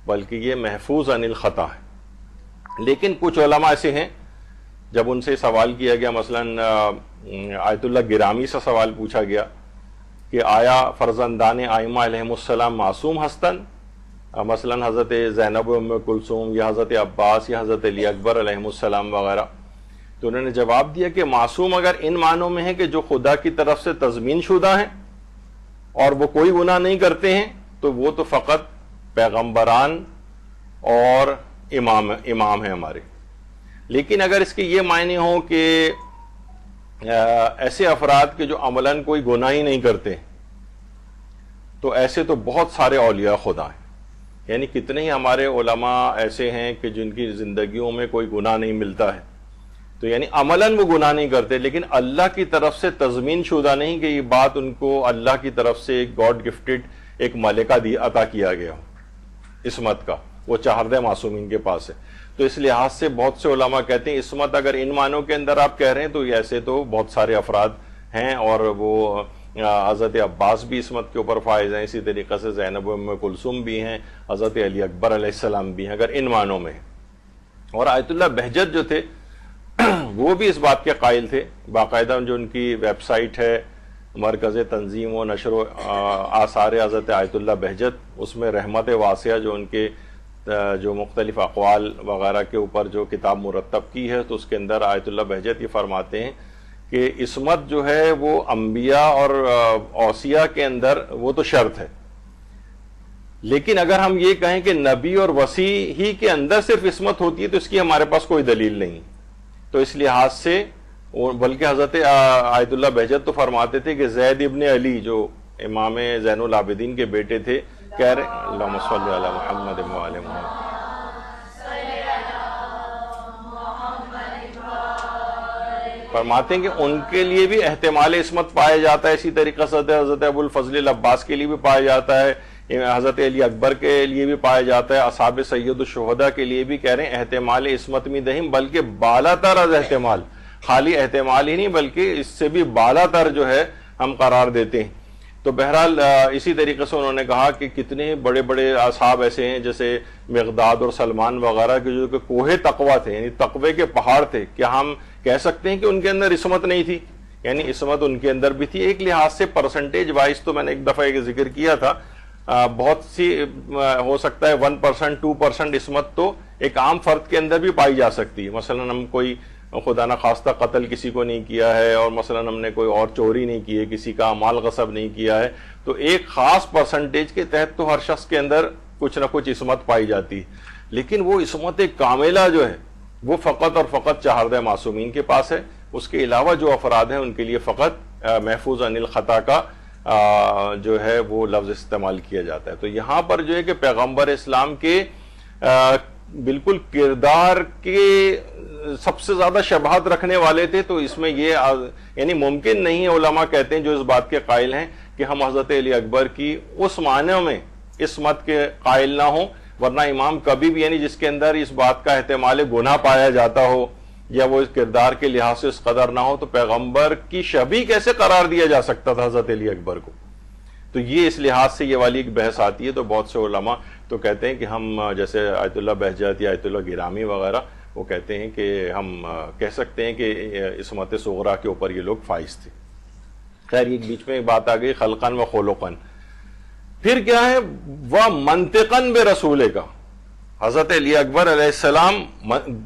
بلکہ یہ محفوظ عن الخطا ہے۔ لیکن کچھ علماء ایسے ہیں جب ان سے سوال کیا گیا، مثلا آیت اللہ گرامی سے سوال پوچھا گیا کہ آیا فرزندان ائمہ علیہم السلام معصوم ہستن، مثلا حضرت زینب ام کلثوم یا حضرت عباس یا حضرت علی اکبر علیہم السلام وغیرہ، تو انہوں نے جواب دیا کہ معصوم اگر ان معنوں میں ہے کہ جو خدا کی طرف سے تضمین شدہ ہیں اور وہ کوئی گناہ نہیں کرتے ہیں تو وہ تو فقط پیغمبران اور امام ہیں ہمارے۔ لیکن اگر اس کے یہ معنی ہوں کہ ایسے افراد کے جو عملاً کوئی گناہ ہی نہیں کرتے تو ایسے تو بہت سارے اولیاء خدا ہیں، یعنی کتنے ہی ہمارے علماء ایسے ہیں کہ جن کی زندگیوں میں کوئی گناہ نہیں ملتا ہے، تو یعنی عملاً وہ گناہ نہیں کرتے لیکن اللہ کی طرف سے تضمین شدہ نہیں کہ یہ بات ان کو اللہ کی طرف سے ایک گاڈ گفٹڈ ایک ملکہ عطا کیا گیا ہو عصمت کا، وہ چہاردہ معصومین کے پاس ہے۔ تو اس لحاظ سے بہت سے علماء کہتے ہیں عصمت اگر ان معنوں کے اندر آپ کہہ رہے ہیں تو ایسے تو بہت سارے افراد ہیں، اور وہ حضرت عباس بھی عصمت کے اوپر فائز ہیں، اسی طریقے سے زینب ام کلثوم بھی ہیں، حضرت علی اکبر علیہ السلام بھی ہیں اگر ان معنوں میں۔ اور آیت اللہ بہجت جو تھے وہ بھی اس بات کے قائل تھے، باقاعدہ جو ان کی ویب سائٹ ہے مرکز تنظیم و نشر و آثار حضرت آیت اللہ بہجت، اس میں رحمت واسعہ جو ان کے جو مختلف اقوال وغیرہ کے اوپر جو کتاب مرتب کی ہے، تو اس کے اندر آیت اللہ بہجت یہ فرماتے ہیں کہ عصمت جو ہے وہ انبیاء اور اوصیاء کے اندر وہ تو شرط ہے، لیکن اگر ہم یہ کہیں کہ نبی اور وصی ہی کے اندر صرف عصمت ہوتی ہے تو اس کی ہمارے پاس کوئی دلیل نہیں۔ تو اس لحاظ سے بلکہ حضرت آیت اللہ بہجت تو فرماتے تھے کہ زید ابن علی جو امام زین العابدین کے بیٹے تھے، کہہ رہے اللہم صلی علی محمد و آل محمد، فرماتے ہیں کہ ان کے لیے بھی احتمال عصمت پایا جاتا ہے، اسی طریقے سے حضرت ابو الفضل العباس کے لیے بھی پایا جاتا ہے، حضرت علی اکبر کے لیے بھی پایا جاتا ہے، اصحاب سید الشہداء کے لیے بھی کہہ رہے ہیں احتمال عصمت میں دہیم، بلکہ بالا تر از احتمال، خالی احتمال ہی نہیں بلکہ اس سے بھی بالا تر جو ہے ہم قرار دیتے ہیں۔ تو بہرحال اسی طریقے سے انہوں نے کہا کہ کتنے بڑے بڑے اصحاب ایسے ہیں جیسے مقداد اور سلمان وغیرہ کے جو کہ کوہ تقویٰ تھے، یعنی تقوی کے پہاڑ تھے، کیا ہم کہہ سکتے ہیں کہ ان کے اندر عصمت نہیں تھی؟ یعنی عصمت ان کے اندر بھی تھی۔ ایک لحاظ سے پرسنٹیج وائز تو میں نے ایک دفعہ ایک ذکر کیا تھا، بہت سی ہو سکتا ہے 1% 2% عصمت تو ایک عام فرد کے اندر بھی پائی جا سکتی ہے۔ مثلا ہم کوئی خدا نخواستہ قتل کسی کو نہیں کیا ہے، اور مثلا ہم نے کوئی اور چوری نہیں کی ہے، کسی کا مال غصب نہیں کیا ہے، تو ایک خاص پرسنٹیج کے تحت تو ہر شخص کے اندر کچھ نہ کچھ عصمت پائی جاتی ہے، لیکن وہ عصمت کاملہ جو ہے وہ فقط اور فقط چہاردہ معصومین کے پاس ہے۔ اس کے علاوہ جو افراد ہیں ان کے لیے فقط محفوظ عن الخطا کا جو ہے وہ لفظ استعمال کیا جاتا ہے۔ تو یہاں پر جو ہے کہ پیغمبر اسلام کے بالکل کردار کے سب سے زیادہ شباہت رکھنے والے تھے، تو اس میں یہ یعنی ممکن نہیں ہے، علماء کہتے ہیں جو اس بات کے قائل ہیں کہ ہم حضرت علی اکبر کی اس معنی میں عصمت کے قائل نہ ہوں، ورنہ امام کبھی بھی یعنی جس کے اندر اس بات کا احتمال گناہ پایا جاتا ہو یا وہ اس کردار کے لحاظ سے اس قدر نہ ہو، تو پیغمبر کی شبیہ کیسے قرار دیا جا سکتا تھا حضرت علی اکبر کو؟ تو یہ اس لحاظ سے یہ والی ایک بحث آتی ہے۔ تو بہت سے علماء تو کہتے ہیں کہ ہم جیسے آیت اللہ بہجت یا آیت اللہ گرامی وغیرہ وہ کہتے ہیں کہ ہم کہہ سکتے ہیں کہ عصمت صغریٰ کے اوپر یہ لوگ فائز تھے۔ خیر ایک بیچ میں ایک بات آ گئی خلقاً و خلقاً، پھر کیا ہے وہ منطقاً بے رسول کا، حضرت علی اکبر علیہ السلام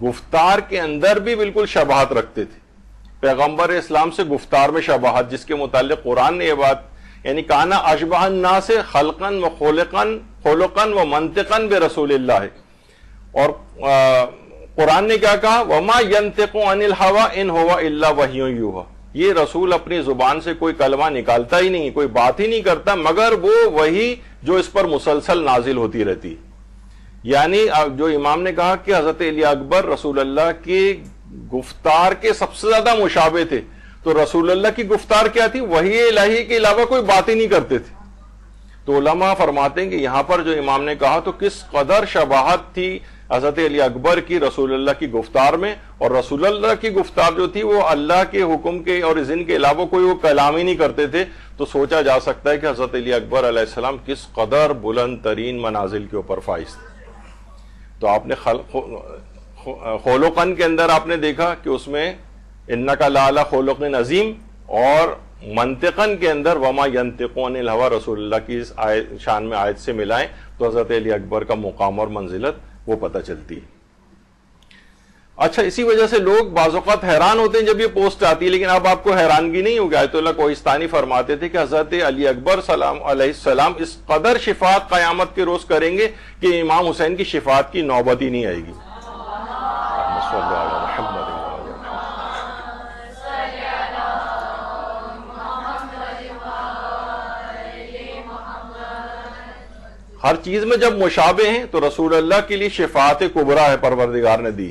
گفتار کے اندر بھی بالکل شباہت رکھتے تھے، پیغمبر اسلام سے گفتار میں شباہت، جس کے متعلق قرآن نے یہ بات یعنی کانا اشبہ الناس خلقاً و خلقاً و منطقاً بے رسول اللہ، اور قرآن نے کیا کہا وما ينطق عن الهوى ان هو الا وحی یوحی، یہ رسول اپنی زبان سے کوئی کلمہ نکالتا ہی نہیں، کوئی بات ہی نہیں کرتا مگر وہ وحی جو اس پر مسلسل نازل ہوتی رہتی۔ یعنی جو امام نے کہا کہ حضرت علی اکبر رسول اللہ کی گفتار کے سب سے زیادہ مشابہ تھے، تو رسول اللہ کی گفتار کیا تھی؟ وحی الہی کے علاوہ کوئی بات ہی نہیں کرتے تھے، تو علماء فرماتے ہیں کہ یہاں پر جو امام نے کہا تو کس قدر شباہت تھی حضرت علی اکبر کی رسول اللہ کی گفتار میں، اور رسول اللہ کی گفتار جو تھی وہ اللہ کے حکم کے اور اذن کے علاوہ کوئی وہ کلام ہی نہیں کرتے تھے، تو سوچا جا سکتا ہے کہ حضرت علی اکبر علیہ السلام کس قدر بلند ترین منازل کے اوپر فائز تھے۔ تو آپ نے خلقاً کے اندر آپ نے دیکھا کہ اس میں انک لعلی خلق عظیم، اور منطقاً کے اندر وما ینطقون الہوا رسول اللہ کی اس شان میں آیت سے ملائیں تو حضرت علی اکبر کا مقام اور منزلت وہ پتہ چلتی ہے۔ اچھا، اسی وجہ سے لوگ بعض اوقات حیران ہوتے ہیں جب یہ پوسٹ آتی ہے، لیکن اب آپ کو حیرانگی نہیں ہوگی۔ آیت اللہ کوہستانی فرماتے تھے کہ حضرت علی اکبر علیہ السلام اس قدر شفاعت قیامت کے روز کریں گے کہ امام حسین کی شفاعت کی نوبت ہی نہیں آئے گی۔ ہر چیز میں جب مشابہ ہیں تو رسول اللہ کے لیے شفاعت کبریٰ ہے پروردگار نے دی،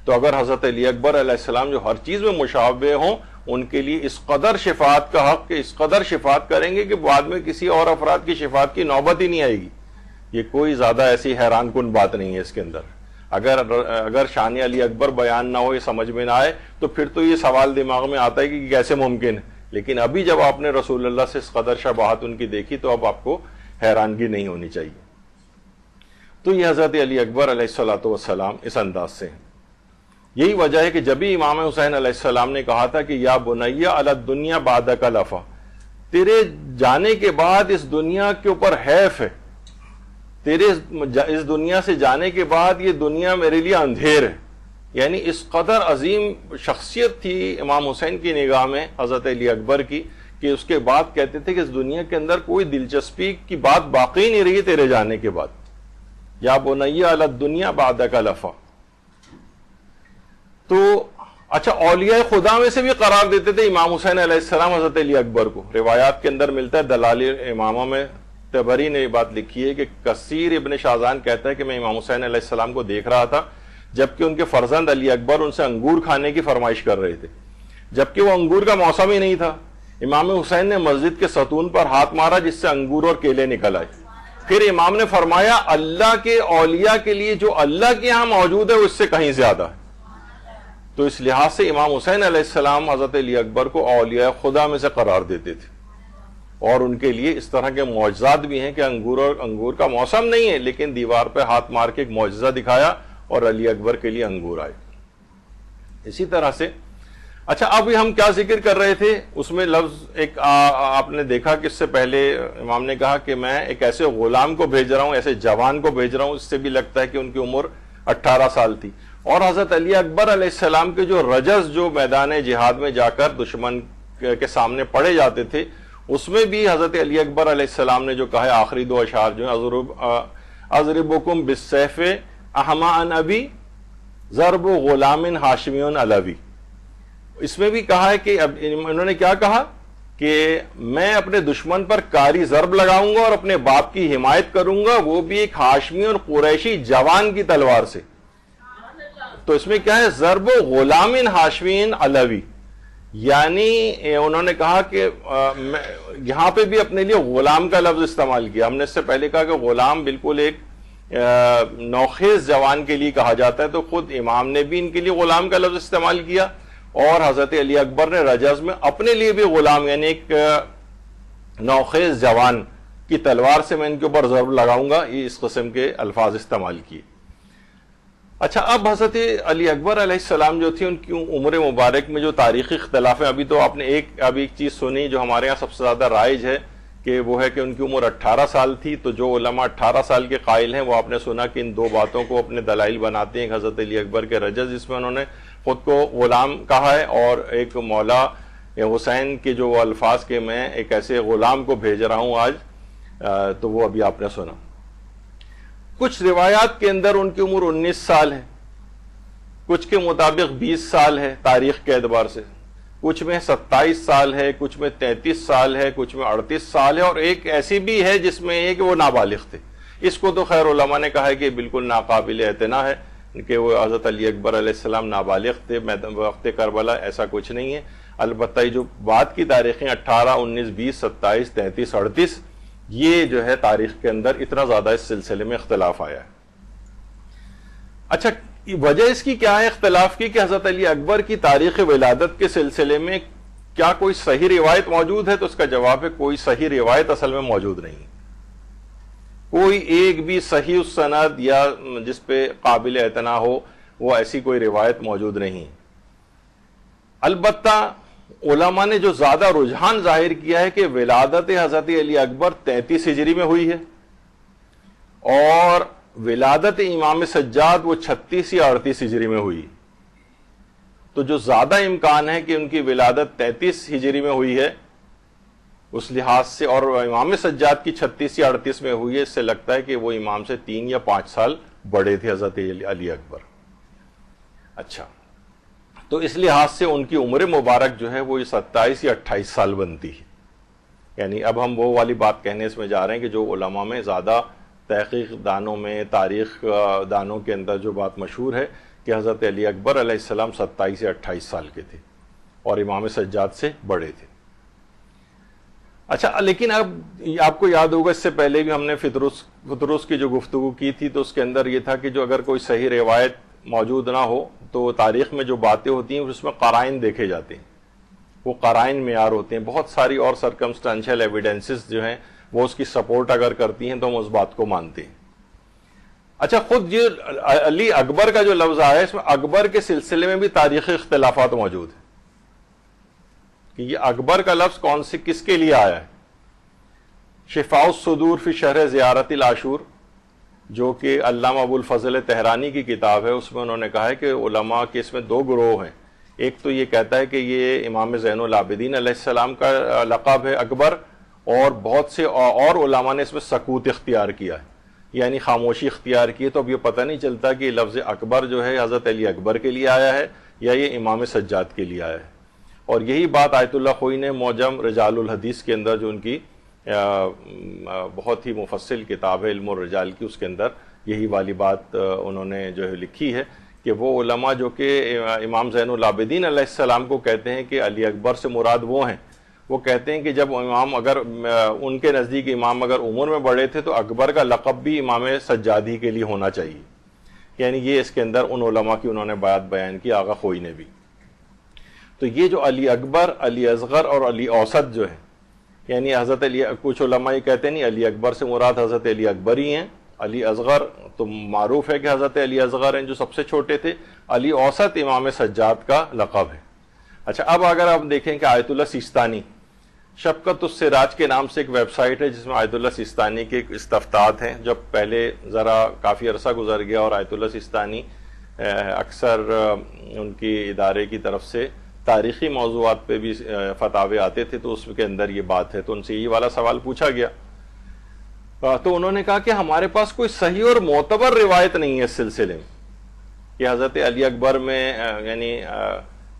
تو اگر حضرت علی اکبر علیہ السلام جو ہر چیز میں مشابہ ہوں ان کے لیے اس قدر شفاعت کا حق کہ اس قدر شفاعت کریں گے کہ بعد میں کسی اور افراد کی شفاعت کی نوبت ہی نہیں آئے گی، یہ کوئی زیادہ ایسی حیران کن بات نہیں ہے اس کے اندر۔ اگر شان علی اکبر بیان نہ ہو، یہ سمجھ میں نہ آئے تو پھر تو یہ سوال دماغ میں آتا ہے کہ کیسے ممکن ہے، لیکن ابھی جب آپ نے رسول اللہ سے اس قدر شباہت ان کی دیکھی تو اب آپ کو حیرانگی نہیں ہونی چاہیے۔ تو یہ حضرت علی اکبر علیہ السلام اس انداز سے ہیں۔ یہی وجہ ہے کہ جب بھی امام حسین علیہ السلام نے کہا تھا کہ یا بنی علی الدنیا بعدک لفا، تیرے جانے کے بعد اس دنیا کے اوپر حیف ہے، تیرے اس دنیا سے جانے کے بعد یہ دنیا میرے لیے اندھیر ہے، یعنی اس قدر عظیم شخصیت تھی امام حسین کی نگاہ میں حضرت علی اکبر کی کہ اس کے بعد کہتے تھے کہ اس دنیا کے اندر کوئی دلچسپی کی بات باقی نہیں رہی تیرے جانے کے بعد۔ یا بنی علی الدنیا بعدک لفا۔ تو اچھا، اولیاء خدا میں سے بھی قرار دیتے تھے امام حسین علیہ السلام حضرت علی اکبر کو۔ روایات کے اندر ملتا ہے، دلائل امامہ میں تبری نے یہ بات لکھی ہے کہ کثیر ابن شاذان کہتا ہے کہ میں امام حسین علیہ السلام کو دیکھ رہا تھا جبکہ ان کے فرزند علی اکبر ان سے انگور کھانے کی فرمائش کر رہے تھے، جبکہ وہ انگور کا موسم ہی نہیں تھا۔ امام حسین نے مسجد کے ستون پر ہاتھ مارا جس سے انگور اور کیلے نکل آئے، پھر امام نے فرمایا اللہ کے اولیاء کے لیے جو اللہ کے ہاں موجود ہے وہ اس سے کہیں زیادہ ہے۔ تو اس لحاظ سے امام حسین علیہ السلام حضرت علی اکبر کو اولیاء خدا میں سے قرار دیتے تھے، اور ان کے لیے اس طرح کے معجزات بھی ہیں کہ انگور کا موسم نہیں ہے لیکن دیوار پہ ہاتھ مار کے ایک معجزہ دکھایا اور علی اکبر کے لیے انگور آئے۔ اسی طرح سے اچھا، اب ہم کیا ذکر کر رہے تھے، اس میں لفظ ایک آپ نے دیکھا کہ اس سے پہلے امام نے کہا کہ میں ایک ایسے غلام کو بھیج رہا ہوں، ایسے جوان کو بھیج رہا ہوں، اس سے بھی لگتا ہے کہ ان کی عمر 18 سال تھی۔ اور حضرت علی اکبر علیہ السلام کے جو رجز جو میدان جہاد میں جا کر دشمن کے سامنے پڑے جاتے تھے، اس میں بھی حضرت علی اکبر علیہ السلام نے جو کہا ہے آخری دو اشعار جو ہیں، اضربکم بالسیف احما ان ابی ضرب غلام ہاشمی علوی، اس میں بھی کہا ہے کہ اب انہوں نے کیا کہا کہ میں اپنے دشمن پر کاری ضرب لگاؤں گا اور اپنے باپ کی حمایت کروں گا، وہ بھی ایک ہاشمی اور قریشی جوان کی تلوار سے۔ تو اس میں کیا ہے، ضرب غلام ہاشمی علوی، یعنی انہوں نے کہا کہ یہاں پہ بھی اپنے لیے غلام کا لفظ استعمال کیا۔ ہم نے اس سے پہلے کہا کہ غلام بالکل ایک نوخیز جوان کے لیے کہا جاتا ہے، تو خود امام نے بھی ان کے لیے غلام کا لفظ استعمال کیا، اور حضرت علی اکبر نے رجز میں اپنے لیے بھی غلام یعنی ایک نوخیز جوان کی تلوار سے میں ان کے اوپر ضرب لگاؤں گا، یہ اس قسم کے الفاظ استعمال کیے۔ اچھا، اب حضرت علی اکبر علیہ السلام جو تھی ان کی عمر مبارک میں جو تاریخی اختلاف ہیں، ابھی تو آپ نے ایک چیز سنی جو ہمارے ہاں سب سے زیادہ رائج ہے کہ وہ ہے کہ ان کی عمر 18 سال تھی، تو جو علماء 18 سال کے قائل ہیں وہ آپ نے سنا کہ ان دو باتوں کو اپنے دلائل بناتے ہیں، حضرت علی اکبر کے رجز جس میں انہوں نے خود کو غلام کہا ہے، اور ایک مولا حسین کے جو الفاظ کے میں ایک ایسے غلام کو بھیج رہا ہوں آج، تو وہ ابھی آپ نے سنا۔ کچھ روایات کے اندر ان کی عمر 19 سال ہے، کچھ کے مطابق 20 سال ہے تاریخ کے اعتبار سے، کچھ میں 27 سال ہے، کچھ میں 33 سال ہے، کچھ میں 38 سال ہے، اور ایک ایسی بھی ہے جس میں یہ کہ وہ نابالغ تھے۔ اس کو تو خیر علماء نے کہا ہے کہ بالکل ناقابل اعتنا ہے کہ وہ حضرت علی اکبر علیہ السلام نابالغ تھے وقت کربلا، ایسا کچھ نہیں ہے۔ البتہ یہ جو بعد کی تاریخیں 18، 19، 20، 27، 33، 38، یہ جو ہے تاریخ کے اندر اتنا زیادہ اس سلسلے میں اختلاف آیا ہے۔ اچھا، وجہ اس کی کیا ہے اختلاف کی کہ حضرت علی اکبر کی تاریخ ولادت کے سلسلے میں کیا کوئی صحیح روایت موجود ہے؟ تو اس کا جواب ہے کوئی صحیح روایت اصل میں موجود نہیں، کوئی ایک بھی صحیح السند یا جس پہ قابل اعتنا ہو وہ ایسی کوئی روایت موجود نہیں۔ البتہ علماء نے جو زیادہ رجحان ظاہر کیا ہے کہ ولادت حضرت علی اکبر 33 ہجری میں ہوئی ہے اور ولادت امام سجاد وہ 36 یا 38 ہجری میں ہوئی، تو جو زیادہ امکان ہے کہ ان کی ولادت 33 ہجری میں ہوئی ہے اس لحاظ سے، اور امام سجاد کی 36 یا 38 میں ہوئی ہے، اس سے لگتا ہے کہ وہ امام سے 3 یا 5 سال بڑے تھے حضرت علی اکبر۔ اچھا، تو اس لحاظ سے ان کی عمر مبارک جو ہے وہ 27 یا 28 سال بنتی ہے۔ یعنی اب ہم وہ والی بات کہنے اس میں جا رہے ہیں کہ جو علماء میں زیادہ تحقیق دانوں میں، تاریخ دانوں کے اندر جو بات مشہور ہے کہ حضرت علی اکبر علیہ السلام 27 یا 28 سال کے تھے اور امام سجاد سے بڑے تھے۔ اچھا، لیکن اب آپ کو یاد ہوگا اس سے پہلے بھی ہم نے فطروس کی جو گفتگو کی تھی تو اس کے اندر یہ تھا کہ جو اگر کوئی صحیح روایت موجود نہ ہو تو تاریخ میں جو باتیں ہوتی ہیں اس میں قرائن دیکھے جاتے ہیں، وہ قرائن معیار ہوتے ہیں، بہت ساری اور سرکمسٹانشل ایویڈنسز جو ہیں وہ اس کی سپورٹ اگر کرتی ہیں تو ہم اس بات کو مانتے ہیں۔ اچھا، خود یہ علی اکبر کا جو لفظ آیا ہے اس میں اکبر کے سلسلے میں بھی تاریخی اختلافات موجود ہیں کہ یہ اکبر کا لفظ کون سے کس کے لیے آیا ہے۔ شفاء الصدور فی شرح زیارت العاشور جو کہ علامہ ابو الفضل طہرانی کی کتاب ہے، اس میں انہوں نے کہا ہے کہ علماء کے اس میں 2 گروہ ہیں۔ ایک تو یہ کہتا ہے کہ یہ امام زین العابدین علیہ السلام کا لقب ہے اکبر، اور بہت سے اور علماء نے اس میں سکوت اختیار کیا ہے، یعنی خاموشی اختیار کی ہے، تو اب یہ پتہ نہیں چلتا کہ لفظ اکبر جو ہے حضرت علی اکبر کے لیے آیا ہے یا یہ امام سجاد کے لیے آیا ہے۔ اور یہی بات آیت اللہ خوئی نے معجم رجال الحدیث کے اندر جو ان کی بہت ہی مفصل کتاب ہے علم الرجال کی، اس کے اندر یہی والی بات انہوں نے جو ہے لکھی ہے کہ وہ علماء جو کہ امام زین العابدین علیہ السلام کو کہتے ہیں کہ علی اکبر سے مراد وہ ہیں، وہ کہتے ہیں کہ جب امام اگر ان کے نزدیک امام اگر عمر میں بڑے تھے تو اکبر کا لقب بھی امام سجادی کے لیے ہونا چاہیے۔ یعنی یہ اس کے اندر ان علماء کی انہوں نے بات بیان کی، آغا خوئی نے بھی۔ تو یہ جو علی اکبر، علی اصغر اور علی اوسط جو ہے، یعنی حضرت علی، کچھ علماء یہ کہتے ہیں نہیں علی اکبر سے مراد حضرت علی اکبر ہی ہیں، علی اصغر تو معروف ہے کہ حضرت علی اصغر ہیں جو سب سے چھوٹے تھے، علی اوسط امام سجاد کا لقب ہے۔ اچھا، اب اگر آپ دیکھیں کہ آیت اللہ سیستانی شفقت السراج کے نام سے ایک ویب سائٹ ہے جس میں آیت اللہ سیستانی کے استفتاءات ہیں، جب پہلے ذرا کافی عرصہ گزر گیا اور آیت اللہ سیستانی اکثر ان کی ادارے کی طرف سے تاریخی موضوعات پہ بھی فتاوے آتے تھے تو اس کے اندر یہ بات ہے، تو ان سے یہ والا سوال پوچھا گیا تو انہوں نے کہا کہ ہمارے پاس کوئی صحیح اور معتبر روایت نہیں ہے اس سلسلے میں کہ حضرت علی اکبر میں یعنی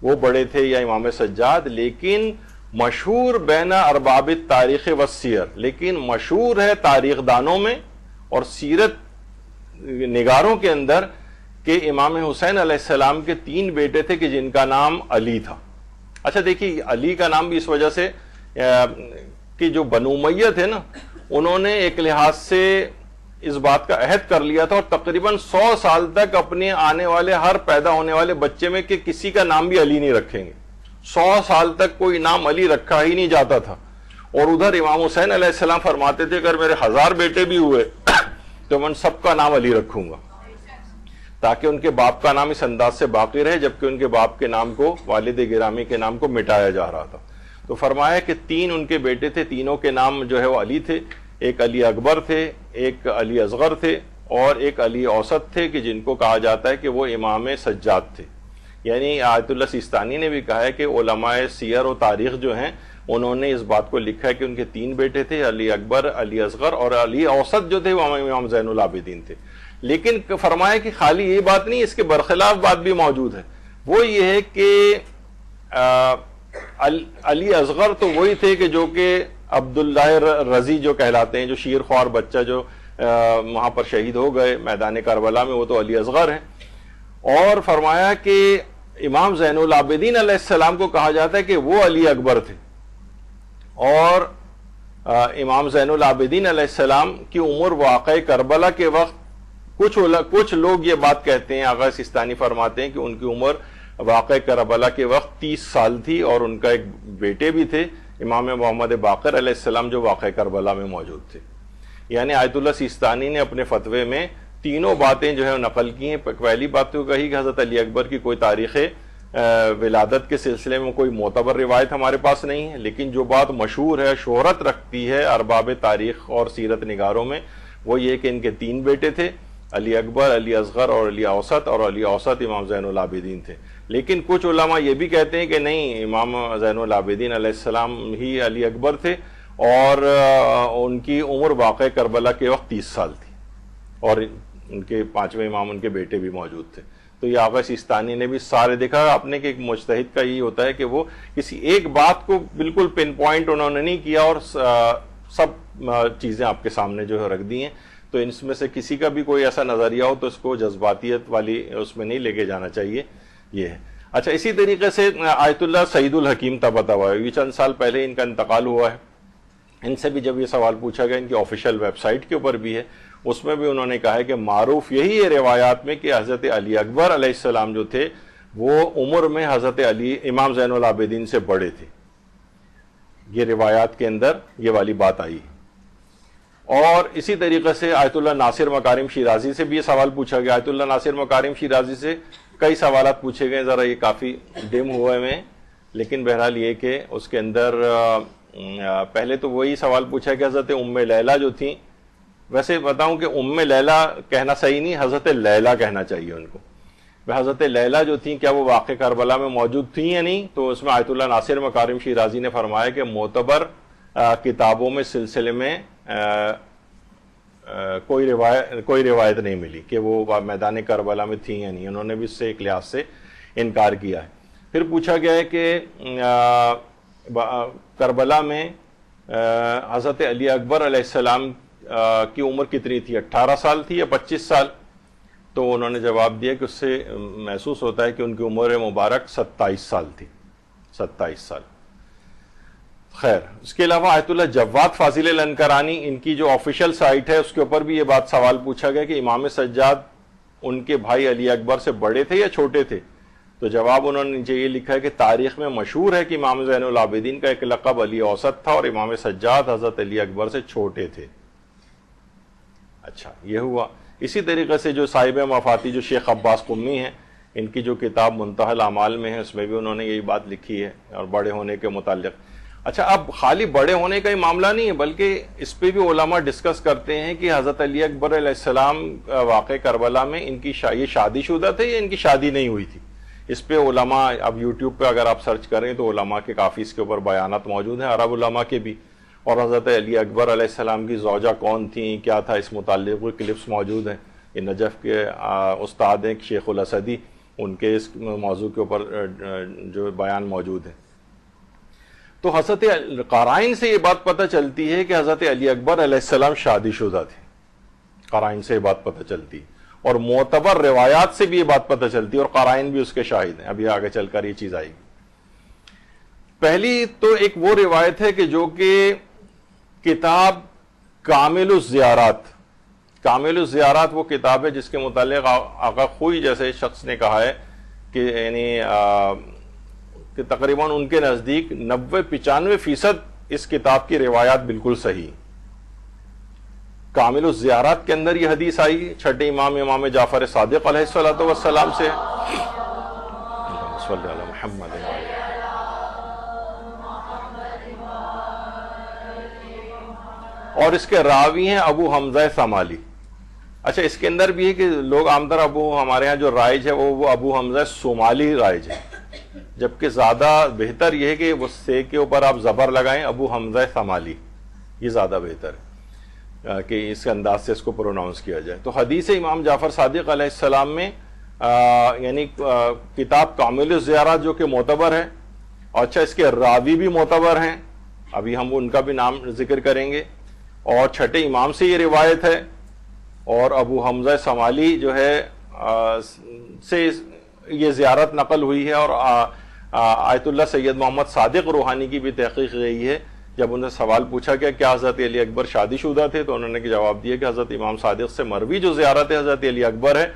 وہ بڑے تھے یا امام سجاد، لیکن مشہور بین ارباب تاریخ و سیر، لیکن مشہور ہے تاریخ دانوں میں اور سیرت نگاروں کے اندر کہ امام حسین علیہ السلام کے 3 بیٹے تھے کہ جن کا نام علی تھا۔ اچھا دیکھیے، علی کا نام بھی اس وجہ سے کہ جو بنو امیہ تھے نا، انہوں نے ایک لحاظ سے اس بات کا عہد کر لیا تھا اور تقریباً 100 سال تک اپنے آنے والے ہر پیدا ہونے والے بچے میں کہ کسی کا نام بھی علی نہیں رکھیں گے، 100 سال تک کوئی نام علی رکھا ہی نہیں جاتا تھا۔ اور ادھر امام حسین علیہ السلام فرماتے تھے اگر میرے 1000 بیٹے بھی ہوئے تو میں سب کا نام علی رکھوں گا، تاکہ ان کے باپ کا نام اس انداز سے باقی رہے، جبکہ ان کے باپ کے نام کو، والد گرامی کے نام کو مٹایا جا رہا تھا۔ تو فرمایا کہ 3 ان کے بیٹے تھے، تینوں کے نام جو ہے وہ علی تھے، ایک علی اکبر تھے، ایک علی اصغر تھے اور ایک علی اوسط تھے کہ جن کو کہا جاتا ہے کہ وہ امام سجاد تھے۔ یعنی آیت اللہ سیستانی نے بھی کہا ہے کہ علماء سیر و تاریخ جو ہیں انہوں نے اس بات کو لکھا ہے کہ ان کے 3 بیٹے تھے، علی اکبر، علی اصغر اور علی اوسط جو تھے وہ امام زین العابدین تھے۔ لیکن فرمایا کہ خالی یہ بات نہیں، اس کے برخلاف بات بھی موجود ہے، وہ یہ ہے کہ علی اصغر تو وہی تھے کہ جو کہ عبداللہ رضی جو کہلاتے ہیں، جو شیر خوار بچہ جو وہاں پر شہید ہو گئے میدان کربلا میں، وہ تو علی اصغر ہیں۔ اور فرمایا کہ امام زین العابدین علیہ السلام کو کہا جاتا ہے کہ وہ علی اکبر تھے، اور امام زین العابدین علیہ السلام کی عمر واقع کربلا کے وقت کچھ لوگ یہ بات کہتے ہیں، آغا سیستانی فرماتے ہیں کہ ان کی عمر واقع کربلا کے وقت 30 سال تھی، اور ان کا ایک بیٹے بھی تھے امام محمد باقر علیہ السلام جو واقع کربلا میں موجود تھے۔ یعنی آیت اللہ سیستانی نے اپنے فتوے میں تینوں باتیں جو ہے نقل کی ہیں۔ پہلی بات تو کہی کہ حضرت علی اکبر کی کوئی تاریخ ولادت کے سلسلے میں کوئی معتبر روایت ہمارے پاس نہیں ہے، لیکن جو بات مشہور ہے، شہرت رکھتی ہے ارباب تاریخ اور سیرت نگاروں میں، وہ یہ کہ ان کے 3 بیٹے تھے، علی اکبر، علی اصغر اور علی اوسط، اور علی اوسط امام زین العابدین تھے۔ لیکن کچھ علماء یہ بھی کہتے ہیں کہ نہیں، امام زین العابدین علیہ السلام ہی علی اکبر تھے، اور ان کی عمر واقع کربلا کے وقت 30 سال تھی، اور ان کے 5ویں امام ان کے بیٹے بھی موجود تھے۔ تو یہ آغا سیستانی نے بھی سارے دیکھا اپنے کہ ایک مجتہد کا یہی ہوتا ہے کہ وہ کسی ایک بات کو بالکل پن پوائنٹ انہوں نے نہیں کیا، اور سب چیزیں آپ کے سامنے جو ہے رکھ دی ہیں۔ تو ان میں سے کسی کا بھی کوئی ایسا نظریہ ہو تو اس کو جذباتیت والی اس میں نہیں لے کے جانا چاہیے، یہ ہے۔ اچھا، اسی طریقے سے آیت اللہ سعید الحکیم طباطبائی، یہ چند سال پہلے ان کا انتقال ہوا ہے۔ ان سے بھی جب یہ سوال پوچھا گیا، ان کی آفیشیل ویب سائٹ کے اوپر بھی ہے، اس میں بھی انہوں نے کہا ہے کہ معروف یہی ہے روایات میں کہ حضرت علی اکبر علیہ السلام جو تھے وہ عمر میں حضرت علی امام زین العابدین سے بڑے تھے۔ یہ روایات کے اندر یہ والی بات آئی۔ اور اسی طریقے سے آیت اللہ ناصر مکارم شیرازی سے بھی یہ سوال پوچھا گیا۔ آیت اللہ ناصر مکارم شیرازی سے کئی سوالات پوچھے گئے، ذرا یہ کافی ڈم ہوئے میں، لیکن بہرحال یہ کہ اس کے اندر پہلے تو وہی سوال پوچھا کہ حضرت ام لیلہ جو تھیں، ویسے بتاؤں کہ ام لیلہ کہنا صحیح نہیں، حضرت لیلہ کہنا چاہیے ان کو۔ حضرت لیلہ جو تھیں کیا وہ واقع کربلا میں موجود تھیں یا نہیں؟ تو اس میں آیت اللہ ناصر مکارم شیرازی نے فرمایا کہ معتبر کتابوں میں سلسلے میں کوئی روایت نہیں ملی کہ وہ میدان کربلا میں تھیں یا نہیں۔ انہوں نے بھی اس سے ایک لحاظ سے انکار کیا ہے۔ پھر پوچھا گیا ہے کہ کربلا میں حضرت علی اکبر علیہ السلام کی عمر کتنی تھی، 18 سال تھی یا 25 سال؟ تو انہوں نے جواب دیا کہ اس سے محسوس ہوتا ہے کہ ان کی عمر مبارک 27 سال تھی، 27 سال۔ خیر، اس کے علاوہ آیت اللہ جواد فاضل الانکرانی، ان کی جو آفیشیل سائٹ ہے اس کے اوپر بھی یہ بات سوال پوچھا گیا کہ امام سجاد ان کے بھائی علی اکبر سے بڑے تھے یا چھوٹے تھے؟ تو جواب انہوں نے نیچے یہ لکھا ہے کہ تاریخ میں مشہور ہے کہ امام زین العابدین کا ایک لقب علی اوسط تھا، اور امام سجاد حضرت علی اکبر سے چھوٹے تھے۔ اچھا، یہ ہوا۔ اسی طریقے سے جو صاحب مفاتی جو شیخ عباس قمی ہیں، ان کی جو کتاب منتہی الاعمال میں ہے، اس میں بھی انہوں نے یہی بات لکھی ہے اور بڑے ہونے کے متعلق۔ اچھا، اب خالی بڑے ہونے کا ہی معاملہ نہیں ہے، بلکہ اس پہ بھی علماء ڈسکس کرتے ہیں کہ حضرت علی اکبر علیہ السلام واقع کربلا میں ان کی یہ شادی شدہ تھے یا ان کی شادی نہیں ہوئی تھی؟ اس پہ علماء، اب یوٹیوب پہ اگر آپ سرچ کریں تو علماء کے کافی اس کے اوپر بیانات موجود ہیں، عرب علماء کے بھی، اور حضرت علی اکبر علیہ السلام کی زوجہ کون تھیں، کیا تھا، اس متعلق کوئی کلپس موجود ہیں۔ یہ نجف کے استاد ہیں شیخ الاسدی، ان کے اس موضوع کے اوپر جو بیان موجود ہیں۔ تو حضرت قرائن سے یہ بات پتہ چلتی ہے کہ حضرت علی اکبر علیہ السلام شادی شدہ تھے، قرائن سے یہ بات پتہ چلتی ہے، اور معتبر روایات سے بھی یہ بات پتہ چلتی ہے، اور قرائن بھی اس کے شاہد ہیں۔ ابھی آگے چل کر یہ چیز آئے گی۔ پہلی تو ایک وہ روایت ہے کہ جو کہ کتاب کامل الزیارات، کامل الزیارات وہ کتاب ہے جس کے متعلق آقا خوئی جیسے شخص نے کہا ہے کہ یعنی کہ تقریباً ان کے نزدیک 90-95% اس کتاب کی روایات بالکل صحیح۔ کامل الزیارات کے اندر یہ حدیث آئی چھٹے امام امام جعفر صادق علیہ السلام سے، صلی اللہ محمد اور اس کے راوی ہیں ابو حمزہ سمالی۔ اچھا، اس کے اندر بھی ہے کہ لوگ عام طور ہمارے ہاں جو رائج ہے وہ ابو حمزہ سمالی رائج ہے، جبکہ زیادہ بہتر یہ ہے کہ وہ سے کے اوپر آپ زبر لگائیں ابو حمزہ سمالی، یہ زیادہ بہتر ہے کہ اس انداز سے اس کو پروناؤنس کیا جائے۔ تو حدیث امام جعفر صادق علیہ السلام میں یعنی کتاب کامل الزیارات جو کہ معتبر ہے، اور اچھا اس کے راوی بھی معتبر ہیں، ابھی ہم ان کا بھی نام ذکر کریں گے، اور چھٹے امام سے یہ روایت ہے، اور ابو حمزہ سمالی جو ہے سے یہ زیارت نقل ہوئی ہے، اور آیت اللہ سید محمد صادق روحانی کی بھی تحقیق رہی ہے جب انہیں سوال پوچھا گیا کیا حضرت علی اکبر شادی شدہ تھے تو انہوں نے جواب دیا کہ حضرت امام صادق سے مروی جو زیارت حضرت علی اکبر ہے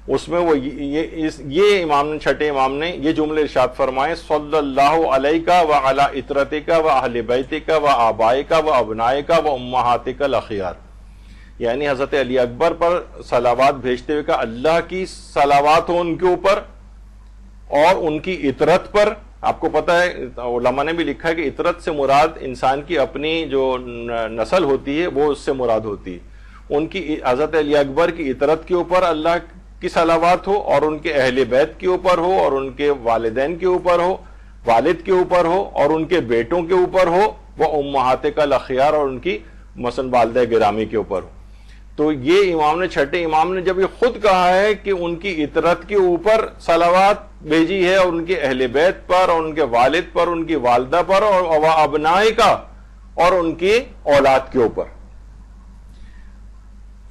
اس میں وہ یہ امام نے چھٹے امام نے یہ جملے ارشاد فرمائے صلی اللہ علیہ وعلی اطرتک و اہل بیتک و آبائک و ابنائک و امہاتک الاخیار، یعنی حضرت علی اکبر پر صلوات بھیجتے ہوئے کہ اللہ کی صلوات ہو ان کے اوپر اور ان کی اطرت پر۔ آپ کو پتہ ہے علماء نے بھی لکھا ہے کہ اطرت سے مراد انسان کی اپنی جو نسل ہوتی ہے وہ اس سے مراد ہوتی ہے، ان کی حضرت علی اکبر کی اطرت کے اوپر اللہ کی صلوات ہو اور ان کے اہل بیت کے اوپر ہو اور ان کے والدین کے اوپر ہو، والد کے اوپر ہو اور ان کے بیٹوں کے اوپر ہو، وہ امہاتک الاخیار اور ان کی مثلا والدہ گرامی کے اوپر ہو۔ تو یہ امام نے چھٹے امام نے جب یہ خود کہا ہے کہ ان کی اطرت کے اوپر صلوات بھیجی ہے اور ان کے اہل بیت پر اور ان کے والد پر، ان کی والدہ پر اور ابنائے کا اور ان کی اولاد کے اوپر۔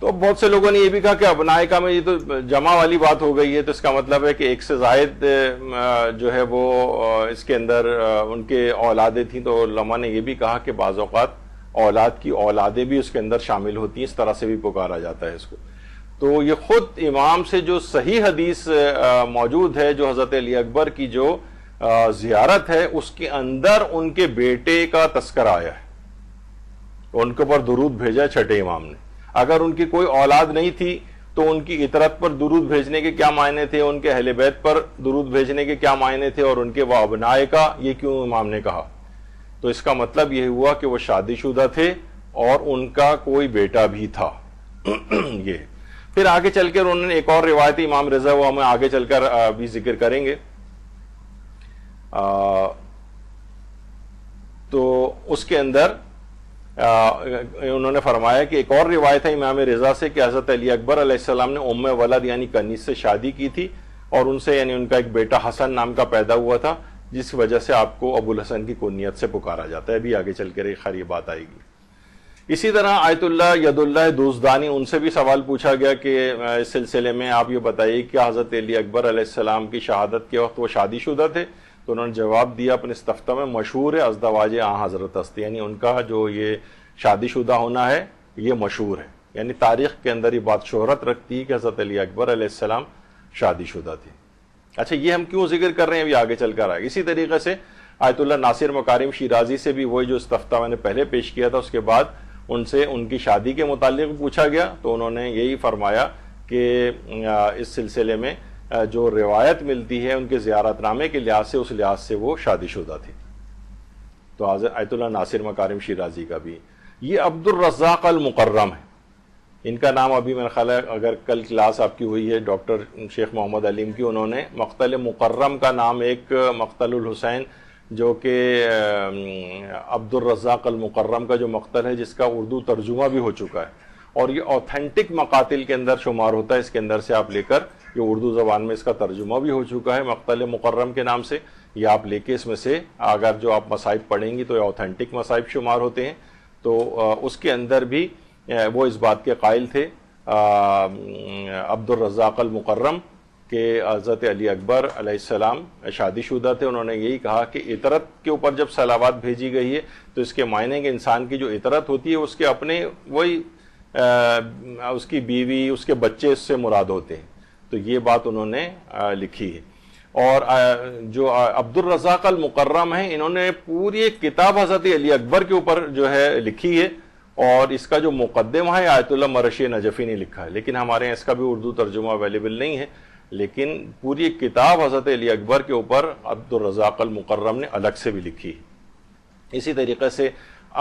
تو بہت سے لوگوں نے یہ بھی کہا کہ ابنائے کا میں یہ تو جمع والی بات ہو گئی ہے، تو اس کا مطلب ہے کہ ایک سے زائد جو ہے وہ اس کے اندر ان کے اولادیں تھیں، تو علماء نے یہ بھی کہا کہ بعض اوقات اولاد کی اولادیں بھی اس کے اندر شامل ہوتی ہیں، اس طرح سے بھی پکارا جاتا ہے اس کو۔ تو یہ خود امام سے جو صحیح حدیث موجود ہے جو حضرت علی اکبر کی جو زیارت ہے اس کے اندر ان کے بیٹے کا تذکرہ آیا ہے، ان کے اوپر درود بھیجا چھٹے امام نے۔ اگر ان کی کوئی اولاد نہیں تھی تو ان کی اطرت پر درود بھیجنے کے کیا معنی تھے، ان کے اہل بیت پر درود بھیجنے کے کیا معنی تھے، اور ان کے وہ ابنائے کا یہ کیوں امام نے کہا؟ تو اس کا مطلب یہ ہوا کہ وہ شادی شدہ تھے اور ان کا کوئی بیٹا بھی تھا۔ یہ پھر آگے چل کر انہوں نے ایک اور روایت امام رضا وہ ہمیں آگے چل کر بھی ذکر کریں گے، تو اس کے اندر انہوں نے فرمایا کہ ایک اور روایت ہے امام رضا سے کہ حضرت علی اکبر علیہ السلام نے ام ولد یعنی کنیز سے شادی کی تھی اور ان سے یعنی ان کا ایک بیٹا حسن نام کا پیدا ہوا تھا، جس وجہ سے آپ کو ابو الحسن کی کنیت سے پکارا جاتا ہے۔ ابھی آگے چل کر ایک خیر یہ بات آئے گی۔ اسی طرح آیت اللہ ید اللہ دوزدانی ان سے بھی سوال پوچھا گیا کہ اس سلسلے میں آپ یہ بتائیے کہ حضرت علی اکبر علیہ السلام کی شہادت کے وقت وہ شادی شدہ تھے؟ تو انہوں نے جواب دیا اپنے استفتاء میں مشہور ہے ازدواج حضرت است، یعنی ان کا جو یہ شادی شدہ ہونا ہے یہ مشہور ہے، یعنی تاریخ کے اندر یہ بات شہرت رکھتی ہے کہ حضرت علی اکبر علیہ السلام شادی شدہ تھے۔ اچھا یہ ہم کیوں ذکر کر رہے ہیں ابھی آگے چل کر آئے۔ اسی طریقے سے آیت اللہ ناصر مکارم شیرازی سے بھی وہی جو استفتاء میں نے پہلے پیش کیا تھا اس کے بعد ان سے ان کی شادی کے متعلق پوچھا گیا تو انہوں نے یہی فرمایا کہ اس سلسلے میں جو روایت ملتی ہے ان کے زیارت نامے کے لحاظ سے اس لحاظ سے وہ شادی شدہ تھی۔ تو آیت اللہ ناصر مکارم شیرازی کا بھی یہ عبد الرزاق المقرم ہے، ان کا نام ابھی میرا خیال ہے اگر کل کلاس آپ کی ہوئی ہے ڈاکٹر شیخ محمد علیم کی، انہوں نے مقتل مکرم کا نام ایک مقتل الحسین جو کہ عبد الرزاق المقرم کا جو مقتل ہے جس کا اردو ترجمہ بھی ہو چکا ہے اور یہ اوتھینٹک مقاتل کے اندر شمار ہوتا ہے، اس کے اندر سے آپ لے کر یہ اردو زبان میں اس کا ترجمہ بھی ہو چکا ہے مقتل مکرم کے نام سے، یہ آپ لے کے اس میں سے اگر جو آپ مصائب پڑھیں گی تو یہ اوتھینٹک مصائب شمار ہوتے ہیں۔ تو اس کے اندر بھی وہ اس بات کے قائل تھے عبد الرزاق المقرم کہ حضرت علی اکبر علیہ السلام شادی شدہ تھے۔ انہوں نے یہی کہا کہ اطرت کے اوپر جب صلوات بھیجی گئی ہے تو اس کے معنی کہ انسان کی جو اطرت ہوتی ہے اس کے اپنے وہی اس کی بیوی اس کے بچے اس سے مراد ہوتے ہیں، تو یہ بات انہوں نے لکھی ہے۔ اور جو عبد الرزاق المقرم ہیں انہوں نے پوری ایک کتاب حضرت علی اکبر کے اوپر جو ہے لکھی ہے اور اس کا جو مقدمہ ہے آیت اللہ مرشی نجفی نے لکھا ہے، لیکن ہمارے یہاں اس کا بھی اردو ترجمہ اویلیبل نہیں ہے، لیکن پوری ایک کتاب حضرت علی اکبر کے اوپر عبد الرزاق المقرم نے الگ سے بھی لکھی ہے۔ اسی طریقے سے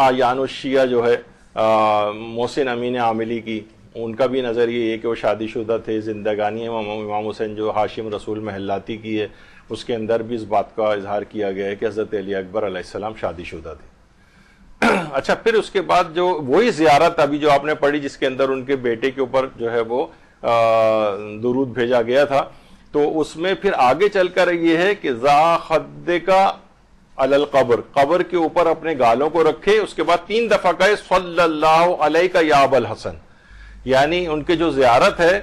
آیان الشیعہ جو ہے محسن امین عاملی کی، ان کا بھی نظریہ یہ ہے کہ وہ شادی شدہ تھے۔ زندگانی امام حسین جو ہاشم رسول محلاتی کی ہے اس کے اندر بھی اس بات کا اظہار کیا گیا ہے کہ حضرت علی اکبر علیہ السلام شادی شدہ تھے۔ اچھا پھر اس کے بعد جو وہی زیارت ابھی جو آپ نے پڑھی جس کے اندر ان کے بیٹے کے اوپر جو ہے وہ درود بھیجا گیا تھا، تو اس میں پھر آگے چل کر یہ ہے کہ ذا خدکا علی القبر، قبر کے اوپر اپنے گالوں کو رکھے، اس کے بعد 3 دفعہ کہے صلی اللہ علیہ یا ابا الحسن، یعنی ان کے جو زیارت ہے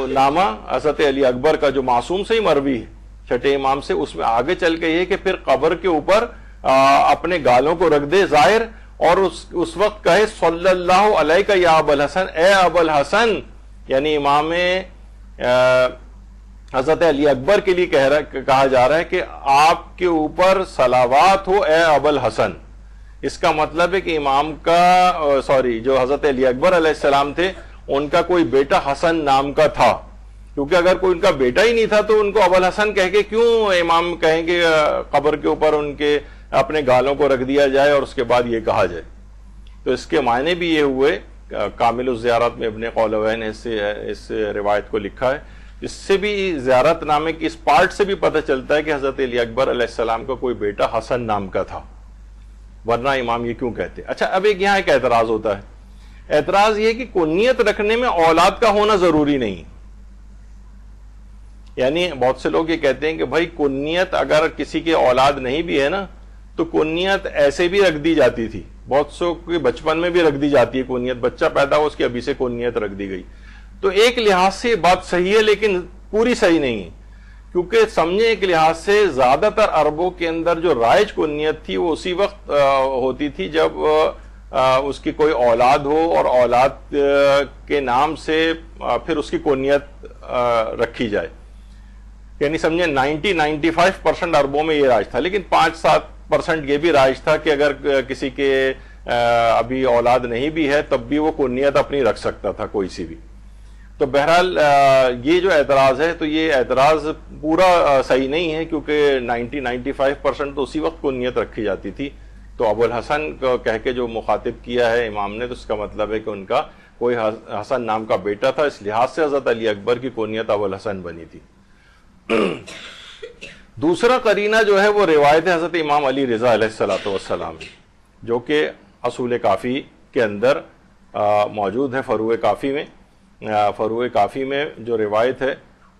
نامہ حضرت علی اکبر کا جو معصوم سے ہی مروی ہے چھٹے امام سے، اس میں آگے چل کے یہ کہ پھر قبر کے اوپر اپنے گالوں کو رکھ دے ظاہر، اور اس وقت کہے صلی اللہ علیہ یا ابو الحسن، اے ابو الحسن، یعنی امام حضرت علی اکبر کے لیے کہا جا رہا ہے کہ آپ کے اوپر صلوات ہو اے ابو الحسن۔ اس کا مطلب ہے کہ امام کا جو حضرت علی اکبر علیہ السلام تھے، ان کا کوئی بیٹا حسن نام کا تھا، کیونکہ اگر کوئی ان کا بیٹا ہی نہیں تھا تو ان کو ابو الحسن کہہ کے کیوں امام کہیں کہ قبر کے اوپر ان کے اپنے گالوں کو رکھ دیا جائے اور اس کے بعد یہ کہا جائے۔ تو اس کے معنی بھی یہ ہوئے، کامل الزیارت میں ابن قولوین نے اس روایت کو لکھا ہے، اس سے بھی زیارت نامے کی اس پارٹ سے بھی پتہ چلتا ہے کہ حضرت علی اکبر علیہ السلام کا کوئی بیٹا حسن نام کا تھا، ورنہ امام یہ کیوں کہتے۔ اچھا، اب یہاں ایک اعتراض ہوتا ہے، اعتراض یہ کہ کنیت رکھنے میں اولاد کا ہونا ضروری نہیں، یعنی بہت سے لوگ یہ کہتے ہیں کہ بھائی کنیت اگر کسی کے اولاد نہیں بھی ہے نا تو کنیت ایسے بھی رکھ دی جاتی تھی، بہت سو کے بچپن میں بھی رکھ دی جاتی ہے کنیت، بچہ پیدا ہو اس کی ابھی سے کنیت رکھ دی گئی۔ تو ایک لحاظ سے یہ بات صحیح ہے لیکن پوری صحیح نہیں ہے، کیونکہ سمجھیں ایک لحاظ سے زیادہ تر عربوں کے اندر جو رائج کنیت تھی وہ اسی وقت ہوتی تھی جب اس کی کوئی اولاد ہو اور اولاد کے نام سے پھر اس کی کنیت رکھی جائے، یعنی سمجھیں 95% عربوں میں یہ رائج تھا، لیکن 5-7% یہ بھی رائج تھا کہ اگر کسی کے ابھی اولاد نہیں بھی ہے تب بھی وہ کنیت اپنی رکھ سکتا تھا کوئی سی بھی۔ تو بہرحال یہ جو اعتراض ہے تو یہ اعتراض پورا صحیح نہیں ہے، کیونکہ 90-95% تو اسی وقت کنیت رکھی جاتی تھی۔ تو ابو الحسن کو کہہ کے جو مخاطب کیا ہے امام نے، تو اس کا مطلب ہے کہ ان کا کوئی حسن نام کا بیٹا تھا، اس لحاظ سے حضرت علی اکبر کی کنیت ابو الحسن بنی تھی۔ دوسرا قرینہ جو ہے وہ روایت حضرت امام علی رضا علیہ السلام جو کہ اصول کافی کے اندر موجود ہے، فروع کافی میں جو روایت ہے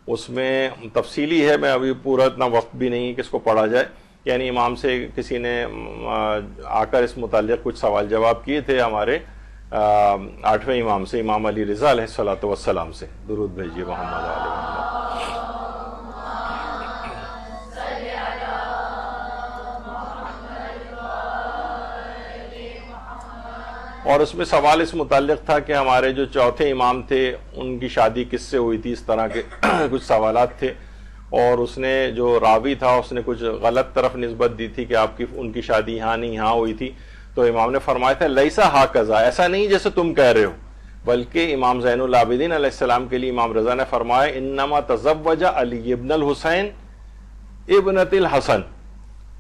اس میں تفصیلی ہے، میں ابھی پورا اتنا وقت بھی نہیں کہ اس کو پڑھا جائے، یعنی امام سے کسی نے آ کر اس متعلق کچھ سوال جواب کیے تھے ہمارے 8ویں امام سے، امام علی رضا علیہ السلام سے، درود بھیجیے محمد علیہ وسلم۔ اور اس میں سوال اس متعلق تھا کہ ہمارے جو چوتھے امام تھے ان کی شادی کس سے ہوئی تھی، اس طرح کے کچھ سوالات تھے، اور اس نے جو راوی تھا اس نے کچھ غلط طرف نسبت دی تھی کہ ان کی شادی یہاں نہیں یہاں ہوئی تھی۔ تو امام نے فرمایا تھا لیسا ہاکذا، ایسا نہیں جیسے تم کہہ رہے ہو، بلکہ امام زین العابدین علیہ السلام کے لیے امام رضا نے فرمایا انما تزوج علی ابن الحسین ابنت الحسن،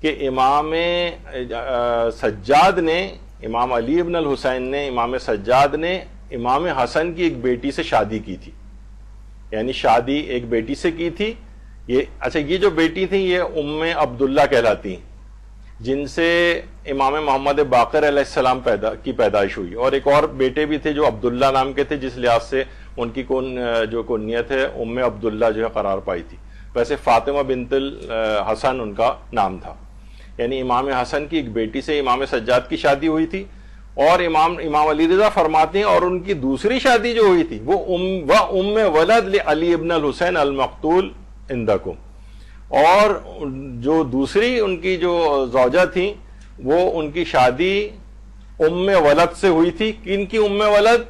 کہ امام سجاد نے، امام علی ابن الحسین نے، امام سجاد نے امام حسن کی ایک بیٹی سے شادی کی تھی، یعنی شادی ایک بیٹی سے کی تھی۔ اچھا، یہ جو بیٹی تھی یہ ام عبداللہ کہلاتی ہیں، جن سے امام محمد باقر علیہ السلام کی پیدائش ہوئی، اور ایک اور بیٹے بھی تھے جو عبداللہ نام کے تھے، جس لحاظ سے ان کی جو کنیت ہے ام عبداللہ جو ہے قرار پائی تھی۔ ویسے فاطمہ بنت الحسن ان کا نام تھا، یعنی امام حسن کی ایک بیٹی سے امام سجاد کی شادی ہوئی تھی، اور امام علی رضا فرماتے ہیں اور ان کی دوسری شادی جو ہوئی تھی وہ ام ولد لعلی ابن الحسین المقتول عندکم، اور جو دوسری ان کی جو زوجہ تھی وہ ان کی شادی ام ولد سے ہوئی تھی۔ کن کی ام ولد؟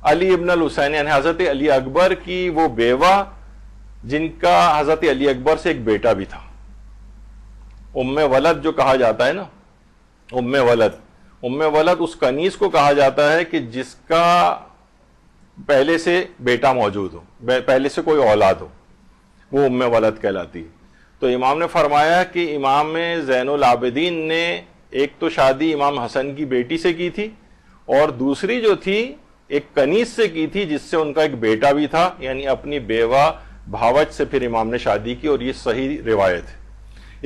علی ابن الحسین، یعنی حضرت علی اکبر کی وہ بیوہ جن کا حضرت علی اکبر سے ایک بیٹا بھی تھا۔ ام ولد جو کہا جاتا ہے نا، ام ولد اس کنیز کو کہا جاتا ہے کہ جس کا پہلے سے بیٹا موجود ہو، پہلے سے کوئی اولاد ہو، وہ ام ولد کہلاتی ہے۔ تو امام نے فرمایا کہ امام زین العابدین نے ایک تو شادی امام حسن کی بیٹی سے کی تھی، اور دوسری جو تھی ایک کنیز سے کی تھی جس سے ان کا ایک بیٹا بھی تھا، یعنی اپنی بیوہ بھاوج سے پھر امام نے شادی کی، اور یہ صحیح روایت ہے۔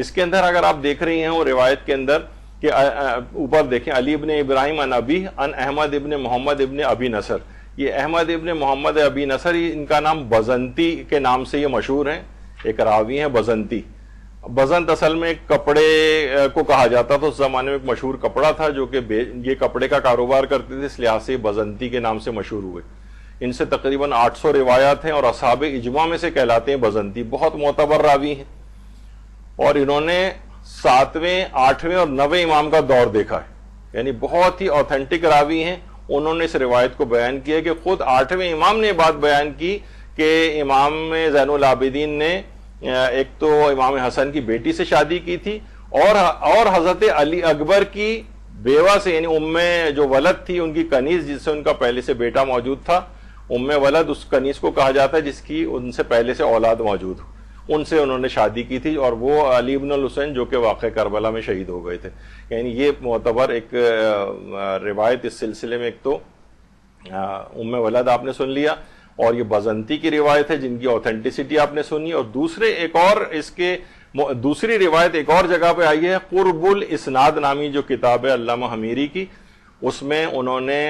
اس کے اندر اگر آپ دیکھ رہی ہیں وہ روایت کے اندر کہ اوپر دیکھیں علی ابن ابراہیم عن ابی عن احمد ابن محمد ابن ابی نصر، یہ احمد ابن محمد ابی نصر ان کا نام بزنتی کے نام سے یہ مشہور ہیں، ایک راوی ہیں بزنتی۔ بزنت اصل میں کپڑے کو کہا جاتا تھا، اس زمانے میں ایک مشہور کپڑا تھا جو کہ یہ کپڑے کا کاروبار کرتے تھے، اس لحاظ سے بزنتی کے نام سے مشہور ہوئے۔ ان سے تقریباً 800 روایات ہیں اور اصحاب اجماع میں سے کہلاتے ہیں بزنتی، بہت معتبر راوی ہیں، اور انہوں نے 7ویں 8ویں اور 9ویں امام کا دور دیکھا ہے، یعنی بہت ہی اوتھینٹک راوی ہیں. انہوں نے اس روایت کو بیان کیا کہ خود 8ویں امام نے بات بیان کی کہ امام زین العابدین نے ایک تو امام حسن کی بیٹی سے شادی کی تھی اور حضرت علی اکبر کی بیوہ سے، یعنی ام جو ولد تھی ان کی کنیز، جس سے ان کا پہلے سے بیٹا موجود تھا. ام ولد اس کنیز کو کہا جاتا ہے جس کی ان سے پہلے سے اولاد موجود ہو، ان سے انہوں نے شادی کی تھی، اور وہ علی بن الحسین جو کہ واقع کربلا میں شہید ہو گئے تھے. یعنی یہ معتبر ایک روایت اس سلسلے میں. ایک تو ام ولد آپ نے سن لیا، اور یہ بزنتی کی روایت ہے جن کی اوتھینٹسٹی آپ نے سنی. اور دوسری روایت ایک اور جگہ پہ آئی ہے، قرب الاسناد نامی جو کتاب ہے علامہ حمیری کی، اس میں انہوں نے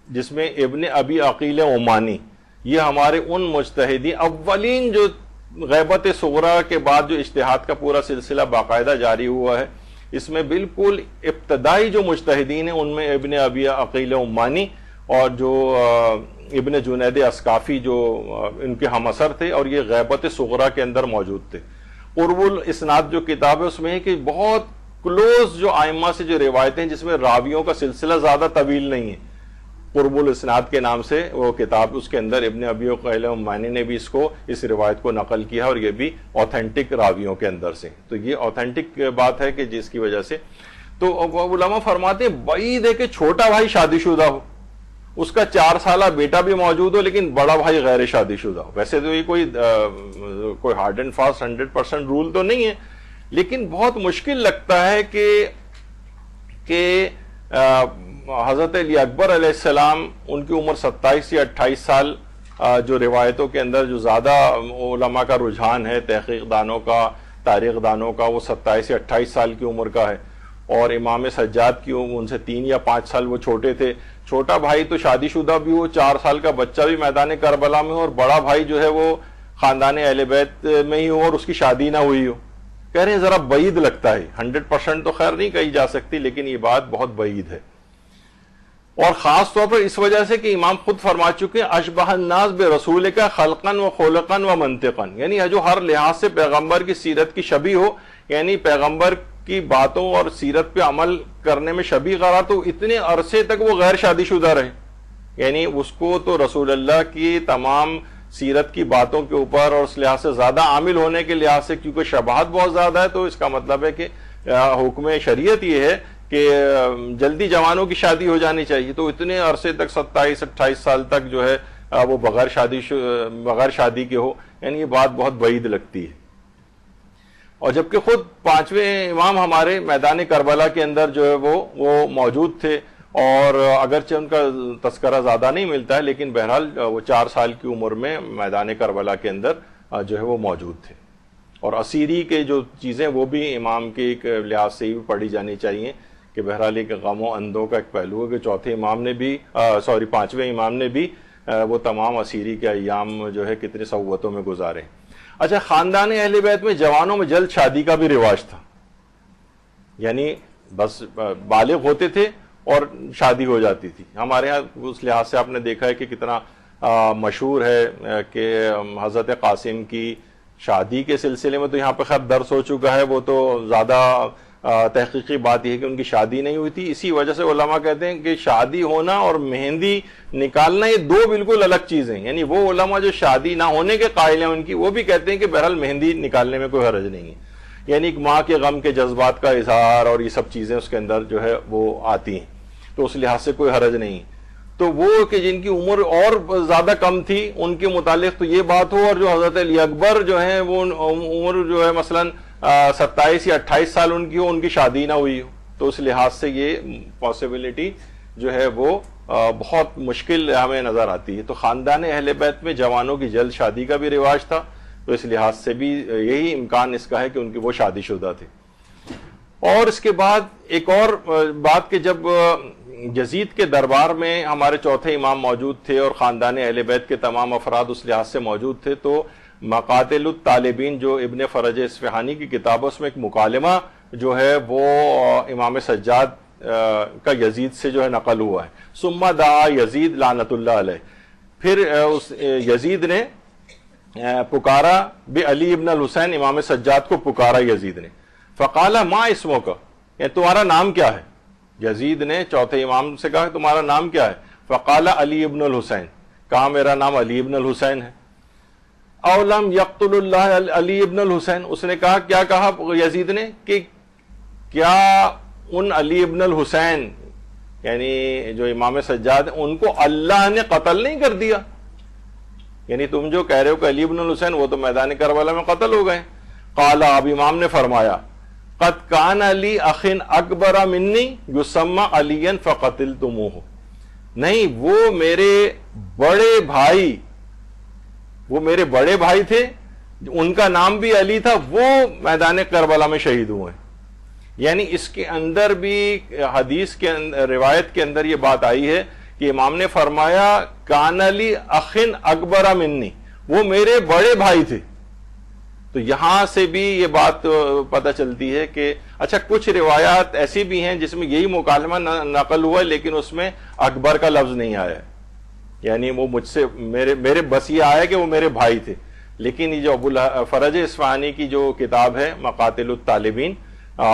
جس میں ابن ابی عقیل عمانی، یہ ہمارے ان مجتہدین اولین جو غیبت صغریٰ کے بعد جو اجتہاد کا پورا سلسلہ باقاعدہ جاری ہوا ہے، اس میں بالکل ابتدائی جو مجتہدین ہیں ان میں ابن ابی عقیل عمانی اور جو ابن جنید اسقافی جو ان کے ہم اثر تھے، اور یہ غیبت صغریٰ کے اندر موجود تھے. قرب الاسناد جو کتاب ہے اس میں ہے کہ بہت کلوز جو ائمہ سے جو روایتیں جس میں راویوں کا سلسلہ زیادہ طویل نہیں ہے، قرب الاسناد کے نام سے وہ کتاب، اس کے اندر ابن ابی عقیل عمانی نے بھی اس روایت کو نقل کیا، اور یہ بھی اوتھینٹک راویوں کے اندر سے. تو یہ اوتھینٹک بات ہے کہ جس کی وجہ سے تو علماء فرماتے ہیں بعید ہے کہ چھوٹا بھائی شادی شدہ ہو، اس کا 4 سالہ بیٹا بھی موجود ہو، لیکن بڑا بھائی غیر شادی شدہ ہو. ویسے تو یہ کوئی ہارڈ اینڈ فاسٹ 100% رول تو نہیں ہے، لیکن بہت مشکل لگتا ہے کہ حضرت علی اکبر علیہ السلام ان کی عمر 27 یا 28 سال، جو روایتوں کے اندر جو زیادہ علماء کا رجحان ہے، تحقیق دانوں کا، تاریخ دانوں کا، وہ 27 یا 28 سال کی عمر کا ہے. اور امام سجاد کی عمر ان سے 3 یا 5 سال وہ چھوٹے تھے. چھوٹا بھائی تو شادی شدہ بھی ہو، 4 سال کا بچہ بھی میدان کربلا میں ہو، اور بڑا بھائی جو ہے وہ خاندان اہل بیت میں ہی ہو اور اس کی شادی نہ ہوئی ہو. کہہ رہے ہیں ذرا بعید لگتا ہے، 100% تو خیر نہیں کہی جا سکتی، لیکن یہ بات بہت بعید ہے. اور خاص طور پر اس وجہ سے کہ امام خود فرما چکے ہیں اشبہ الناس برسولک خلقا و خلقا و منطقا، یعنی جو ہر لحاظ سے پیغمبر کی سیرت کی شبیہ ہو، یعنی پیغمبر کی باتوں اور سیرت پہ عمل کرنے میں شبیہ قرار، تو اتنے عرصے تک وہ غیر شادی شدہ رہے. یعنی اس کو تو رسول اللہ کی تمام سیرت کی باتوں کے اوپر اور اس لحاظ سے زیادہ عامل ہونے کے لحاظ سے، کیونکہ شباہت بہت زیادہ ہے، تو اس کا مطلب ہے کہ حکم شریعت یہ ہے کہ جلدی جوانوں کی شادی ہو جانی چاہیے. تو اتنے عرصے تک 27-28 سال تک جو ہے وہ بغیر شادی کے ہو، یعنی یہ بات بہت بعید لگتی ہے. اور جبکہ خود 5ویں امام ہمارے میدان کربلا کے اندر جو ہے وہ موجود تھے، اور اگرچہ ان کا تذکرہ زیادہ نہیں ملتا ہے، لیکن بہرحال وہ 4 سال کی عمر میں میدان کربلا کے اندر جو ہے وہ موجود تھے. اور اسیری کے جو چیزیں وہ بھی امام کے ایک لحاظ سے ہی پڑھی جانی چاہیے کہ بہرحال ایک غم و اندوں کا ایک پہلو ہے کہ 5ویں امام نے بھی وہ تمام اسیری کے ایام جو ہے کتنے صعوبتوں میں گزارے. اچھا، خاندان اہل بیت میں جوانوں میں جلد شادی کا بھی رواج تھا، یعنی بس بالغ ہوتے تھے اور شادی ہو جاتی تھی. ہمارے ہاں اس لحاظ سے آپ نے دیکھا ہے کہ کتنا مشہور ہے کہ حضرت قاسم کی شادی کے سلسلے میں تو یہاں پہ خیر درس ہو چکا ہے، وہ تو زیادہ تحقیقی بات یہ ہے کہ ان کی شادی نہیں ہوئی تھی. اسی وجہ سے علماء کہتے ہیں کہ شادی ہونا اور مہندی نکالنا یہ 2 بالکل الگ چیزیں ہیں. یعنی وہ علماء جو شادی نہ ہونے کے قائل ہیں ان کی، وہ بھی کہتے ہیں کہ بہرحال مہندی نکالنے میں کوئی حرج نہیں ہے. یعنی ایک ماں کے غم کے جذبات کا اظہار اور یہ سب چیزیں اس کے اندر جو ہے وہ آتی ہیں، تو اس لحاظ سے کوئی حرج نہیں. تو وہ کہ جن کی عمر اور زیادہ کم تھی ان کے متعلق تو یہ بات ہو، اور جو حضرت علی اکبر جو ہیں وہ عمر جو ہے مثلاً 27 یا 28 سال ان کی ہو، ان کی شادی نہ ہوئی ہو، تو اس لحاظ سے یہ پاسبلٹی جو ہے وہ بہت مشکل ہمیں نظر آتی ہے. تو خاندان اہل بیت میں جوانوں کی جلد شادی کا بھی رواج تھا، تو اس لحاظ سے بھی یہی امکان اس کا ہے کہ ان کی وہ شادی شدہ تھے. اور اس کے بعد ایک اور بات کہ جب یزید کے دربار میں ہمارے 4تھے امام موجود تھے اور خاندان اہل بیت کے تمام افراد اس لحاظ سے موجود تھے، تو مقاتل الطالبین جو ابن فرج اصفہانی کی کتاب ہے اس میں ایک مکالمہ جو ہے وہ امام سجاد کا یزید سے جو ہے نقل ہوا ہے. ثم دعا یزید لعنت اللہ علیہ، پھر اس یزید نے پکارا بعلی ابن الحسین، امام سجاد کو پکارا یزید نے. فقال ما اسمک، یعنی تمہارا نام کیا ہے؟ یزید نے چوتھے امام سے کہا تمہارا نام کیا ہے؟ فقال علی ابن الحسین، کہا میرا نام علی ابن الحسین ہے. او لم یقتل اللہ علی ابن الحسین، اس نے کہا، کیا کہا یزید نے کہ کیا ان علی ابن الحسین یعنی جو امام سجاد ہیں ان کو اللہ نے قتل نہیں کر دیا؟ یعنی تم جو کہہ رہے ہو کہ علی ابن الحسین وہ تو میدان کربلا میں قتل ہو گئے. قال، اب امام نے فرمایا، قد کان علی اخ اکبر منی یسمى علیا فقتلتموہ، نہیں وہ میرے بڑے بھائی تھے، ان کا نام بھی علی تھا، وہ میدان کربلا میں شہید ہوئے. یعنی اس کے اندر بھی حدیث کے روایت کے اندر یہ بات آئی ہے کہ امام نے فرمایا کان علی اخ اکبر منی، وہ میرے بڑے بھائی تھے. تو یہاں سے بھی یہ بات پتہ چلتی ہے کہ اچھا کچھ روایات ایسی بھی ہیں جس میں یہی مکالمہ نقل ہوا ہے لیکن اس میں اکبر کا لفظ نہیں آیا ہے، یعنی وہ مجھ سے میرے بس یہ آیا کہ وہ میرے بھائی تھے. لیکن یہ جو ابو فرج اصفہانی کی جو کتاب ہے مقاتل الطالبین،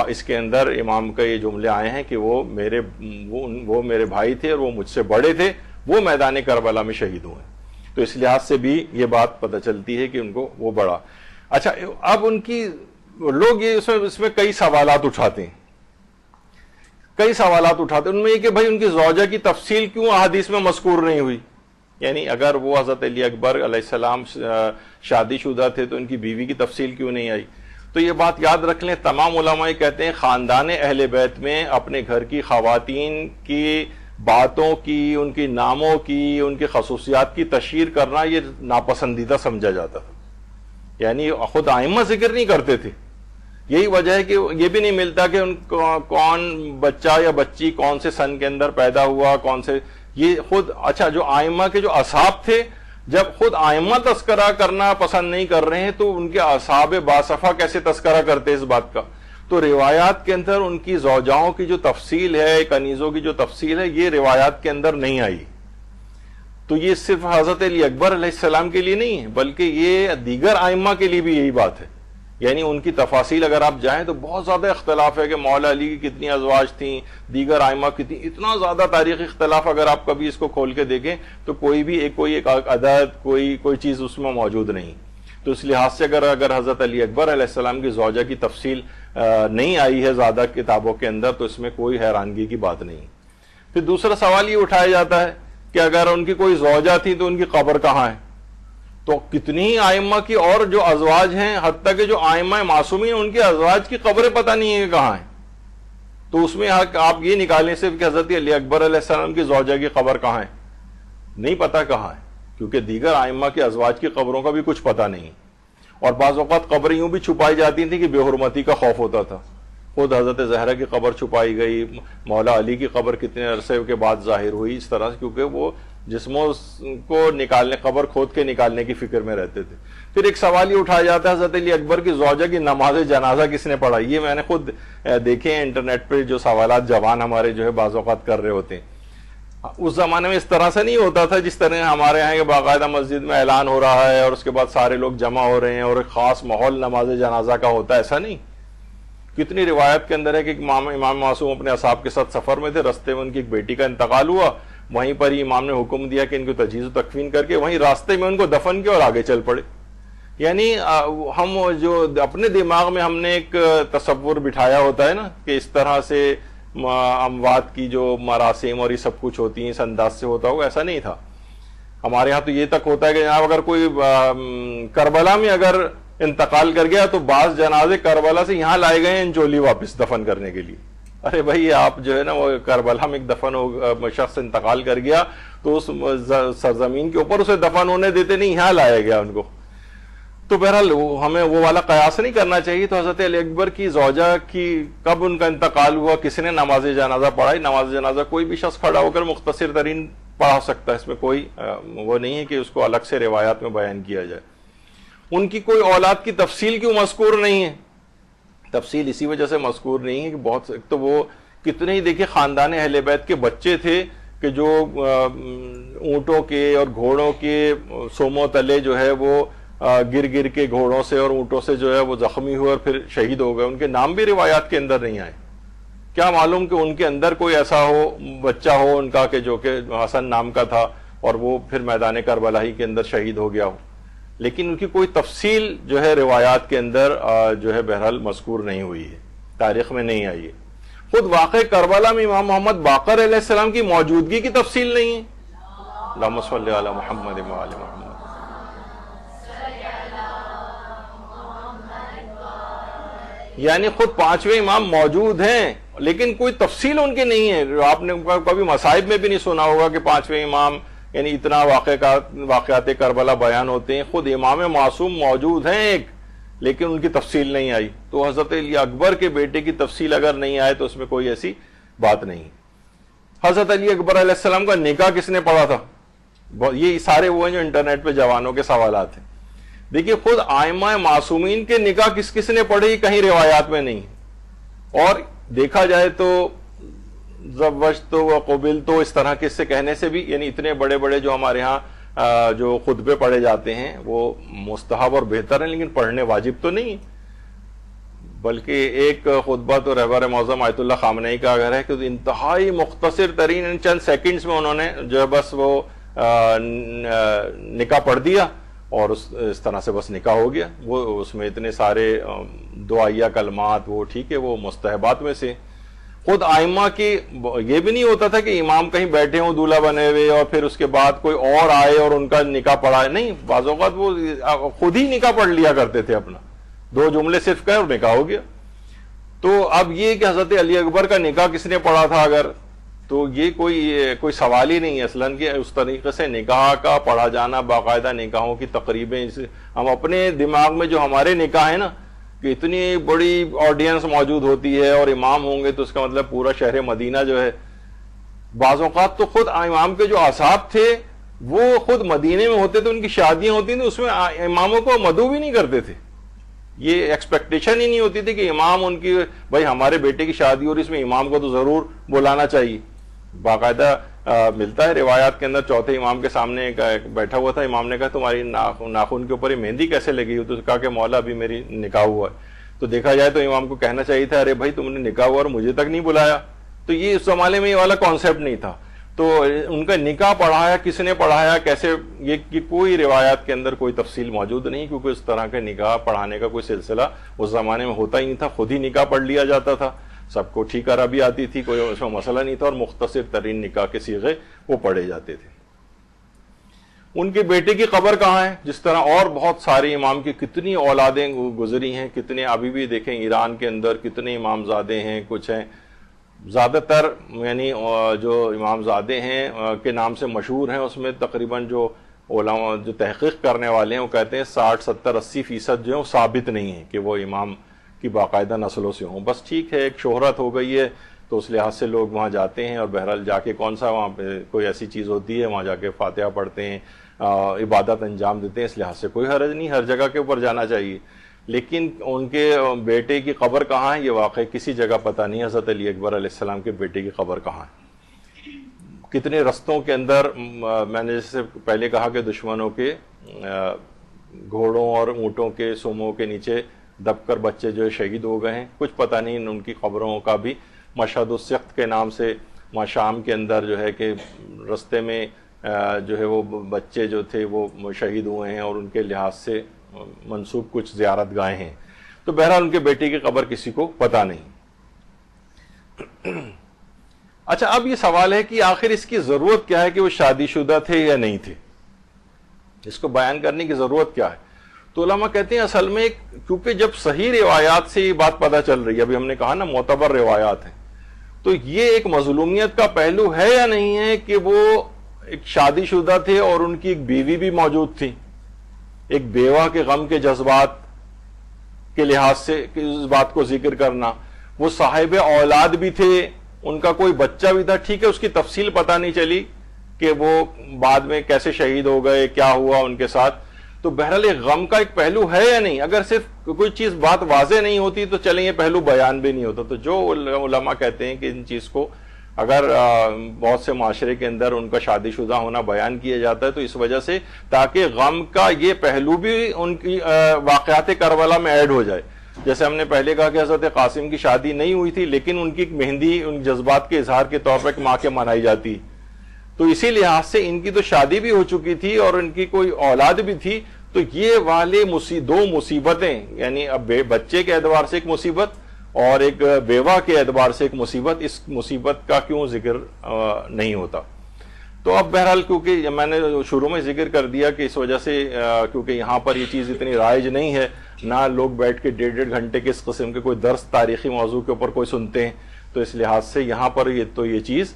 اس کے اندر امام کا یہ جملے آئے ہیں کہ وہ میرے بھای تھے اور وہ مجھ سے بڑے تھے، وہ میدان کربلا میں شہید ہوئے. تو اس لحاظ سے بھی یہ بات پتہ چلتی ہے کہ ان کو وہ بڑا. اچھا اب ان کی لوگ یہ اس میں کئی سوالات اٹھاتے ہیں، ان میں یہ کہ بھائی ان کی زوجہ کی تفصیل کیوں احادیث میں مذکور نہیں ہوئی؟ یعنی اگر وہ حضرت علی اکبر علیہ السلام شادی شدہ تھے تو ان کی بیوی کی تفصیل کیوں نہیں آئی؟ تو یہ بات یاد رکھ لیں، تمام علماء کہتے ہیں خاندان اہل بیت میں اپنے گھر کی خواتین کی باتوں کی، ان کی ناموں کی، ان کی خصوصیات کی تشہیر کرنا یہ ناپسندیدہ سمجھا جاتا تھا. یعنی خود ائمہ ذکر نہیں کرتے تھے. یہی وجہ ہے کہ یہ بھی نہیں ملتا کہ ان کون بچہ یا بچی کون سے سن کے اندر پیدا ہوا، کون سے، یہ خود اچھا جو ائمہ کے جو اصحاب تھے، جب خود ائمہ تذکرہ کرنا پسند نہیں کر رہے ہیں تو ان کے اصحاب باصفہ کیسے تذکرہ کرتے اس بات کا؟ تو روایات کے اندر ان کی زوجاؤں کی جو تفصیل ہے، کنیزوں کی جو تفصیل ہے، یہ روایات کے اندر نہیں آئی. تو یہ صرف حضرت علی اکبر علیہ السلام کے لیے نہیں ہے بلکہ یہ دیگر ائمہ کے لیے بھی یہی بات ہے. یعنی ان کی تفاصیل اگر آپ جائیں تو بہت زیادہ اختلاف ہے کہ مولا علی کی کتنی ازواج تھیں، دیگر ائمہ کتنی، اتنا زیادہ تاریخی اختلاف اگر آپ کبھی اس کو کھول کے دیکھیں تو کوئی ایک عدد، کوئی چیز اس میں موجود نہیں. تو اس لحاظ سے اگر حضرت علی اکبر علیہ السلام کی زوجہ کی تفصیل نہیں آئی ہے زیادہ کتابوں کے اندر تو اس میں کوئی حیرانگی کی بات نہیں. پھر دوسرا سوال یہ اٹھایا جاتا ہے کہ اگر ان کی کوئی زوجہ تھی تو ان کی قبر کہاں ہے؟ تو کتنی ائمہ کی اور جو ازواج ہیں، حتیٰ کہ جو ائمہ معصومین ان کے ازواج کی قبریں پتہ نہیں ہے کہاں ہیں. تو اس میں آپ یہ نکالیں صرف کہ حضرت علی اکبر علیہ السلام کی زوجہ کی قبر کہاں ہے، نہیں پتہ کہاں ہے، کیونکہ دیگر ائمہ کے ازواج کی قبروں کا بھی کچھ پتہ نہیں. اور بعض اوقات قبریں یوں بھی چھپائی جاتی تھیں کہ بے حرمتی کا خوف ہوتا تھا. خود حضرت زہرا کی قبر چھپائی گئی، مولا علی کی قبر کتنے عرصے کے بعد ظاہر ہوئی اس طرح سے، کیونکہ وہ جسموں کو نکالنے، قبر کھود کے نکالنے کی فکر میں رہتے تھے. پھر ایک سوال یہ اٹھایا جاتا ہے حضرت علی اکبر کی زوجہ کی نماز جنازہ کس نے پڑھائی؟ یہ میں نے خود دیکھے ہیں انٹرنیٹ پہ جو سوالات جوان ہمارے جو ہے بعض اوقات کر رہے ہوتے ہیں. اس زمانے میں اس طرح سے نہیں ہوتا تھا جس طرح ہمارے یہاں کہ باقاعدہ مسجد میں اعلان ہو رہا ہے اور اس کے بعد سارے لوگ جمع ہو رہے ہیں اور ایک خاص ماحول نماز جنازہ کا ہوتا ہے، ایسا نہیں. کتنی روایت کے اندر ہے کہ امام معصوم اپنے اصحاب کے ساتھ سفر میں تھے، راستے میں ان کی ایک بیٹی کا انتقال ہوا، وہیں پر ہی امام نے حکم دیا کہ ان کو تجہیز و تکفین کر کے وہیں راستے میں ان کو دفن کیا اور آگے چل پڑے. یعنی ہم جو اپنے دماغ میں ہم نے ایک تصور بٹھایا ہوتا ہے نا کہ اس طرح سے اموات کی جو مراسم اور یہ سب کچھ ہوتی ہیں اس انداز سے ہوتا ہوگا، ایسا نہیں تھا. ہمارے ہاں تو یہ تک ہوتا ہے کہ جناب اگر کوئی کربلا میں اگر انتقال کر گیا تو بعض جنازے کربلا سے یہاں لائے گئے ہیں انچولی واپس دفن کرنے کے لیے. ارے بھائی آپ جو ہے نا وہ کربلا میں ایک دفن شخص انتقال کر گیا تو اس سرزمین کے اوپر اسے دفن ہونے دیتے نہیں، یہاں لایا گیا ان کو. تو بہرحال ہمیں وہ والا قیاس نہیں کرنا چاہیے. تو حضرت علی اکبر کی زوجہ کی کب ان کا انتقال ہوا، کس نے نماز جنازہ پڑھائی؟ نماز جنازہ کوئی بھی شخص کھڑا ہو کر مختصر ترین پڑھا سکتا ہے، اس میں کوئی وہ نہیں ہے کہ اس کو الگ سے روایات میں بیان کیا جائے. ان کی کوئی اولاد کی تفصیل کیوں مذکور نہیں ہے؟ تفصیل اسی وجہ سے مذکور نہیں ہے کہ بہت تو وہ کتنے ہی دیکھیں خاندان اہل بیت کے بچے تھے کہ جو اونٹوں کے اور گھوڑوں کے سوموں تلے جو ہے وہ گر گر کے گھوڑوں سے اور اونٹوں سے جو ہے وہ زخمی ہوئے اور پھر شہید ہو گئے، ان کے نام بھی روایات کے اندر نہیں آئے. کیا معلوم کہ ان کے اندر کوئی ایسا ہو بچہ ہو ان کا کہ جو کہ حسن نام کا تھا اور وہ پھر میدان کربلا ہی کے اندر شہید ہو گیا ہو. لیکن ان کی کوئی تفصیل جو ہے روایات کے اندر جو ہے بہرحال مذکور نہیں ہوئی ہے، تاریخ میں نہیں آئی ہے. خود واقع کربلا میں امام محمد باقر علیہ السلام کی موجودگی کی تفصیل نہیں ہے. اللہم صلی علی محمد و آل محمد. یعنی خود پانچویں امام موجود ہیں لیکن کوئی تفصیل ان کی نہیں ہے. آپ نے کبھی مصائب میں بھی نہیں سنا ہوگا کہ پانچویں امام یعنی اتنا واقعات کربلا بیان ہوتے ہیں. خود امام معصوم موجود ہیں ایک، لیکن ان کی تفصیل نہیں آئی. تو حضرت علی اکبر کے بیٹے کی تفصیل اگر نہیں آئے تو اس میں کوئی ایسی بات نہیں. حضرت علی اکبر علیہ السلام کا نکاح کس نے پڑھا تھا؟ یہ سارے وہ ہیں جو انٹرنیٹ پہ جوانوں کے سوالات ہیں. دیکھیے خود آئمہ معصومین کے نکاح کس کس نے پڑھے کہیں روایات میں نہیں. اور دیکھا جائے تو زوجت و قبل تو اس طرح کے سے کہنے سے بھی یعنی اتنے بڑے بڑے جو ہمارے ہاں جو خطبے پڑھے جاتے ہیں وہ مستحب اور بہتر ہیں لیکن پڑھنے واجب تو نہیں. بلکہ ایک خطبہ تو رہبر معظم آیت اللہ خامنہی کا اگر ہے کہ انتہائی مختصر ترین چند سیکنڈز میں انہوں نے جو ہے بس وہ نکاح پڑھ دیا اور اس طرح سے بس نکاح ہو گیا. وہ اس میں اتنے سارے دعائیہ کلمات وہ ٹھیک ہے وہ مستحبات میں سے. خود آئمہ کی یہ بھی نہیں ہوتا تھا کہ امام کہیں بیٹھے ہوں دولہا بنے ہوئے اور پھر اس کے بعد کوئی اور آئے اور ان کا نکاح پڑھائے. نہیں، بعض اوقات وہ خود ہی نکاح پڑھ لیا کرتے تھے، اپنا 2 جملے صرف کہے اور نکاح ہو گیا. تو اب یہ کہ حضرت علی اکبر کا نکاح کس نے پڑھا تھا اگر، تو یہ کوئی سوال ہی نہیں ہے اصلاً کہ اس طریقے سے نکاح کا پڑھا جانا، باقاعدہ نکاحوں کی تقریبیں. ہم اپنے دماغ میں جو ہمارے نکاح ہے نا کہ اتنی بڑی آڈینس موجود ہوتی ہے اور امام ہوں گے تو اس کا مطلب پورا شہر مدینہ جو ہے. بعض اوقات تو خود امام کے جو اصحاب تھے وہ خود مدینے میں ہوتے تھے، ان کی شادیاں ہوتی تھیں، اس میں اماموں کو مدعو بھی نہیں کرتے تھے. یہ ایکسپیکٹیشن ہی نہیں ہوتی تھی کہ امام ان کی بھائی ہمارے بیٹے کی شادی اور اس میں امام کو تو ضرور بلانا چاہیے. باقاعدہ ملتا ہے روایات کے اندر چوتھے امام کے سامنے بیٹھا ہوا تھا، امام نے کہا تمہاری ناخن کے اوپر یہ مہندی کیسے لگی ہوئی؟ تو کہا کہ مولا ابھی میری نکاح ہوا ہے. تو دیکھا جائے تو امام کو کہنا چاہیے تھا ارے بھائی تم نے نکاح ہوا اور مجھے تک نہیں بلایا. تو یہ اس زمانے میں یہ والا کانسیپٹ نہیں تھا. تو ان کا نکاح پڑھایا کس نے پڑھایا کیسے، یہ کوئی روایات کے اندر کوئی تفصیل موجود نہیں، کیونکہ اس طرح کے نکاح پڑھانے کا کوئی سلسلہ اس زمانے میں ہوتا ہی نہیں تھا. خود ہی نکاح پڑھ لیا جاتا تھا، سب کو ٹھیک عربی آتی تھی، کوئی اس میں مسئلہ نہیں تھا اور مختصر ترین نکاح کے صیغے وہ پڑھے جاتے تھے. ان کے بیٹے کی قبر کہاں ہے؟ جس طرح اور بہت سارے امام کی کتنی اولادیں گزری ہیں، کتنے ابھی بھی دیکھیں ایران کے اندر کتنے امام زادے ہیں. کچھ ہیں زیادہ تر یعنی جو امام زادے ہیں کے نام سے مشہور ہیں، اس میں تقریباً جو علماء جو تحقیق کرنے والے ہیں وہ کہتے ہیں 60 70 80% جو ہے وہ ثابت نہیں ہے کہ وہ امام کی باقاعدہ نسلوں سے ہوں. بس ٹھیک ہے ایک شہرت ہو گئی ہے تو اس لحاظ سے لوگ وہاں جاتے ہیں اور بہرحال جا کے کون سا وہاں پہ کوئی ایسی چیز ہوتی ہے وہاں جا کے فاتحہ پڑھتے ہیں، عبادت انجام دیتے ہیں. اس لحاظ سے کوئی حرج نہیں، ہر جگہ کے اوپر جانا چاہیے. لیکن ان کے بیٹے کی قبر کہاں ہے یہ واقع کسی جگہ پتہ نہیں. حضرت علی اکبر علیہ السلام کے بیٹے کی قبر کہاں ہے؟ کتنے رستوں کے اندر میں نے جیسے پہلے کہا کہ دشمنوں کے گھوڑوں اور اونٹوں کے سوموں کے نیچے دب کر بچے جو شہید ہو گئے ہیں. کچھ پتہ نہیں ان کی قبروں کا بھی. مشہد السخت کے نام سے شام کے اندر جو ہے کہ رستے میں جو ہے وہ بچے جو تھے وہ شہید ہوئے ہیں اور ان کے لحاظ سے منسوب کچھ زیارت گاہیں ہیں. تو بہرحال ان کے بیٹے کی قبر کسی کو پتہ نہیں. اچھا اب یہ سوال ہے کہ آخر اس کی ضرورت کیا ہے کہ وہ شادی شدہ تھے یا نہیں تھے، اس کو بیان کرنے کی ضرورت کیا ہے؟ تو علماء کہتے ہیں اصل میں کیونکہ جب صحیح روایات سے یہ بات پتہ چل رہی ہے، ابھی ہم نے کہا نا معتبر روایات ہیں، تو یہ ایک مظلومیت کا پہلو ہے یا نہیں ہے کہ وہ ایک شادی شدہ تھے اور ان کی ایک بیوی بھی موجود تھی. ایک بیوہ کے غم کے جذبات کے لحاظ سے اس بات کو ذکر کرنا، وہ صاحب اولاد بھی تھے، ان کا کوئی بچہ بھی تھا. ٹھیک ہے اس کی تفصیل پتہ نہیں چلی کہ وہ بعد میں کیسے شہید ہو گئے، کیا ہوا ان کے ساتھ. تو بہرحال ایک غم کا ایک پہلو ہے یا نہیں؟ اگر صرف کوئی چیز بات واضح نہیں ہوتی تو چلیں یہ پہلو بیان بھی نہیں ہوتا. تو جو علماء کہتے ہیں کہ ان چیز کو اگر بہت سے معاشرے کے اندر ان کا شادی شدہ ہونا بیان کیا جاتا ہے تو اس وجہ سے تاکہ غم کا یہ پہلو بھی ان کی واقعات کربلا میں ایڈ ہو جائے. جیسے ہم نے پہلے کہا کہ حضرت قاسم کی شادی نہیں ہوئی تھی لیکن ان کی مہندی ان جذبات کے اظہار کے طور پر ایک ماں کے منائی جاتی, تو اسی لحاظ سے ان کی تو شادی بھی ہو چکی تھی اور ان کی کوئی اولاد بھی تھی. تو یہ والے دو مصیبتیں, یعنی اب بچے کے اعتبار سے ایک مصیبت اور ایک بیوہ کے اعتبار سے ایک مصیبت, اس مصیبت کا کیوں ذکر نہیں ہوتا؟ تو اب بہرحال کیونکہ میں نے شروع میں ذکر کر دیا کہ اس وجہ سے کیونکہ یہاں پر یہ چیز اتنی رائج نہیں ہے, نہ لوگ بیٹھ کے 1.5 گھنٹے کے اس قسم کے کوئی درس تاریخی موضوع کے اوپر کوئی سنتے ہیں, تو اس لحاظ سے یہاں پر یہ چیز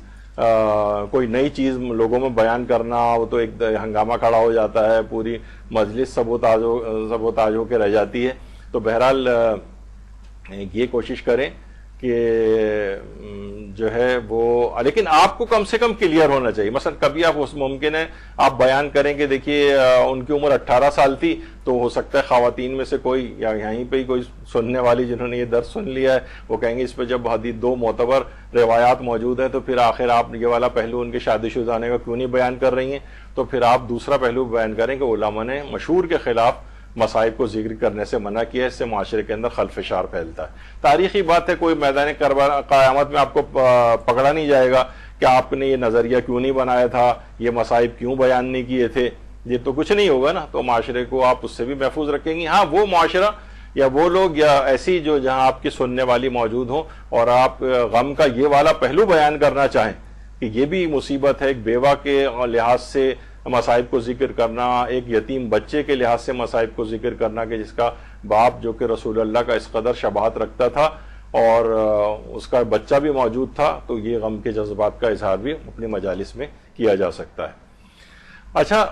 کوئی نئی چیز لوگوں میں بیان کرنا, وہ تو ایک ہنگامہ کھڑا ہو جاتا ہے, پوری مجلس سب و تاج ہو کے رہ جاتی ہے. تو بہرحال یہ کوشش کریں کہ جو ہے وہ, لیکن آپ کو کم سے کم کلیئر ہونا چاہیے. مثلا کبھی آپ ممکن ہے آپ بیان کریں کہ دیکھیے ان کی عمر 18 سال تھی, تو ہو سکتا ہے خواتین میں سے کوئی یا یہیں پہ ہی کوئی سننے والی جنہوں نے یہ درس سن لیا ہے وہ کہیں گے اس پہ جب حدیث 2 معتبر روایات موجود ہیں تو پھر آخر آپ یہ والا پہلو ان کے شادی شدہ ہونے کا کیوں نہیں بیان کر رہی ہیں. تو پھر آپ دوسرا پہلو بیان کریں کہ علماء نے مشہور کے خلاف مصائب کو ذکر کرنے سے منع کیا, اس سے معاشرے کے اندر خلفشار پھیلتا ہے. تاریخی بات ہے, کوئی میدان قیامت میں آپ کو پکڑا نہیں جائے گا کہ آپ نے یہ نظریہ کیوں نہیں بنایا تھا, یہ مصائب کیوں بیان نہیں کیے تھے, یہ تو کچھ نہیں ہوگا نا. تو معاشرے کو آپ اس سے بھی محفوظ رکھیں گی. ہاں وہ معاشرہ یا وہ لوگ یا ایسی جو جہاں آپ کی سننے والی موجود ہوں اور آپ غم کا یہ والا پہلو بیان کرنا چاہیں کہ یہ بھی مصیبت ہے, ایک بیوہ کے لحاظ سے مصائب کو ذکر کرنا, ایک یتیم بچے کے لحاظ سے مصائب کو ذکر کرنا کہ جس کا باپ جو کہ رسول اللہ کا اس قدر شباہت رکھتا تھا اور اس کا بچہ بھی موجود تھا, تو یہ غم کے جذبات کا اظہار بھی اپنی مجالس میں کیا جا سکتا ہے. اچھا,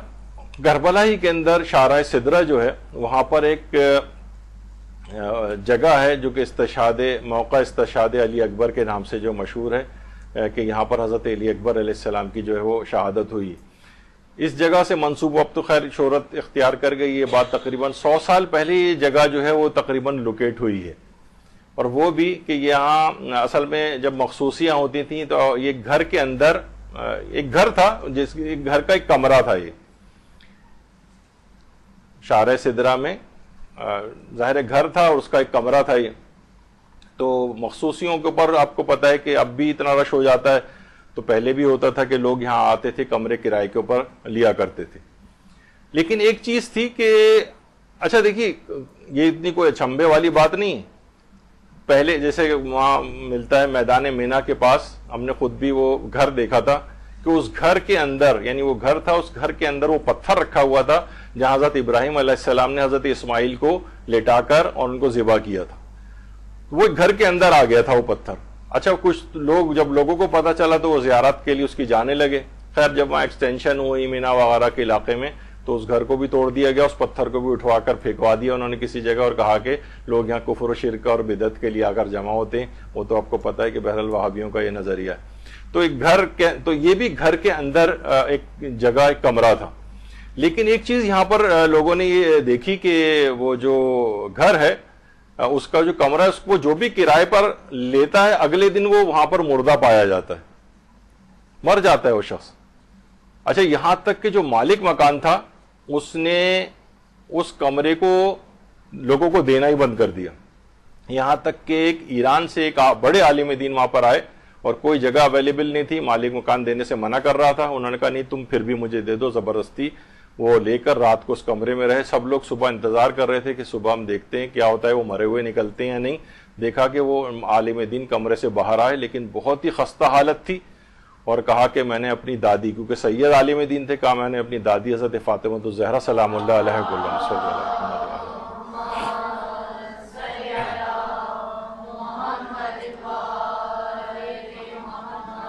کربلا ہی کے اندر شارع سدرہ جو ہے وہاں پر ایک جگہ ہے جو کہ موقع استشہاد علی اکبر کے نام سے جو مشہور ہے کہ یہاں پر حضرت علی اکبر علیہ السلام کی جو ہے وہ شہادت ہوئی. اس جگہ سے منسوب اب تو خیر شہرت اختیار کر گئی, یہ بات تقریباً 100 سال پہلے یہ جگہ جو ہے وہ تقریباً لوکیٹ ہوئی ہے. اور وہ بھی کہ یہاں اصل میں جب مخصوصیاں ہوتی تھیں تو یہ گھر کے اندر ایک گھر تھا, ایک گھر کا ایک کمرہ تھا, یہ شارع سدرہ میں ظاہر گھر تھا اور اس کا ایک کمرہ تھا یہ. تو مخصوصیوں کے اوپر آپ کو پتہ ہے کہ اب بھی اتنا رش ہو جاتا ہے, تو پہلے بھی ہوتا تھا کہ لوگ یہاں آتے تھے, کمرے کرائے کے اوپر لیا کرتے تھے. لیکن ایک چیز تھی کہ اچھا دیکھیے یہ اتنی کوئی اچھمبے والی بات نہیں. پہلے جیسے وہاں ملتا ہے میدان مینا کے پاس, ہم نے خود بھی وہ گھر دیکھا تھا کہ اس گھر کے اندر, یعنی وہ گھر تھا, اس گھر کے اندر وہ پتھر رکھا ہوا تھا جہاں حضرت ابراہیم علیہ السلام نے حضرت اسماعیل کو لٹا کر اور ان کو ذبح کیا تھا. وہ گھر کے اندر آ گیا تھا وہ پتھر. اچھا کچھ لوگ, جب لوگوں کو پتا چلا تو وہ زیارت کے لیے اس کی جانے لگے. خیر جب وہاں ایکسٹینشن ہوئی مینا وغیرہ کے علاقے میں تو اس گھر کو بھی توڑ دیا گیا, اس پتھر کو بھی اٹھوا کر پھینکوا دیا انہوں نے کسی جگہ, اور کہا کہ لوگ یہاں کفر و شرک اور بدعت کے لیے آ کر جمع ہوتے ہیں. وہ تو آپ کو پتا ہے کہ بہرحال وہابیوں کا یہ نظریہ ہے. تو ایک گھر کے, تو یہ بھی گھر کے اندر ایک جگہ, ایک کمرہ تھا. لیکن ایک چیز یہاں پر لوگوں نے یہ دیکھی کہ وہ جو گھر ہے اس کا جو کمرہ ہے اس کو جو بھی کرائے پر لیتا ہے اگلے دن وہ وہاں پر مردہ پایا جاتا ہے, مر جاتا ہے وہ شخص. اچھا یہاں تک کہ جو مالک مکان تھا اس نے اس کمرے کو لوگوں کو دینا ہی بند کر دیا. یہاں تک کہ ایک ایران سے ایک بڑے عالم دین وہاں پر آئے اور کوئی جگہ اویلیبل نہیں تھی, مالک مکان دینے سے منع کر رہا تھا. انہوں نے کہا نہیں تم پھر بھی مجھے دے دو زبردستی. وہ لے کر رات کو اس کمرے میں رہے. سب لوگ صبح انتظار کر رہے تھے کہ صبح ہم دیکھتے ہیں کیا ہوتا ہے, وہ مرے ہوئے نکلتے ہیں یا نہیں. دیکھا کہ وہ عالم دین کمرے سے باہر آئے لیکن بہت ہی خستہ حالت تھی, اور کہا کہ میں نے اپنی دادی, کیونکہ سید عالم دین تھے, کہا میں نے اپنی دادی حضرت فاطمہ الزہرا سلام اللہ علیہ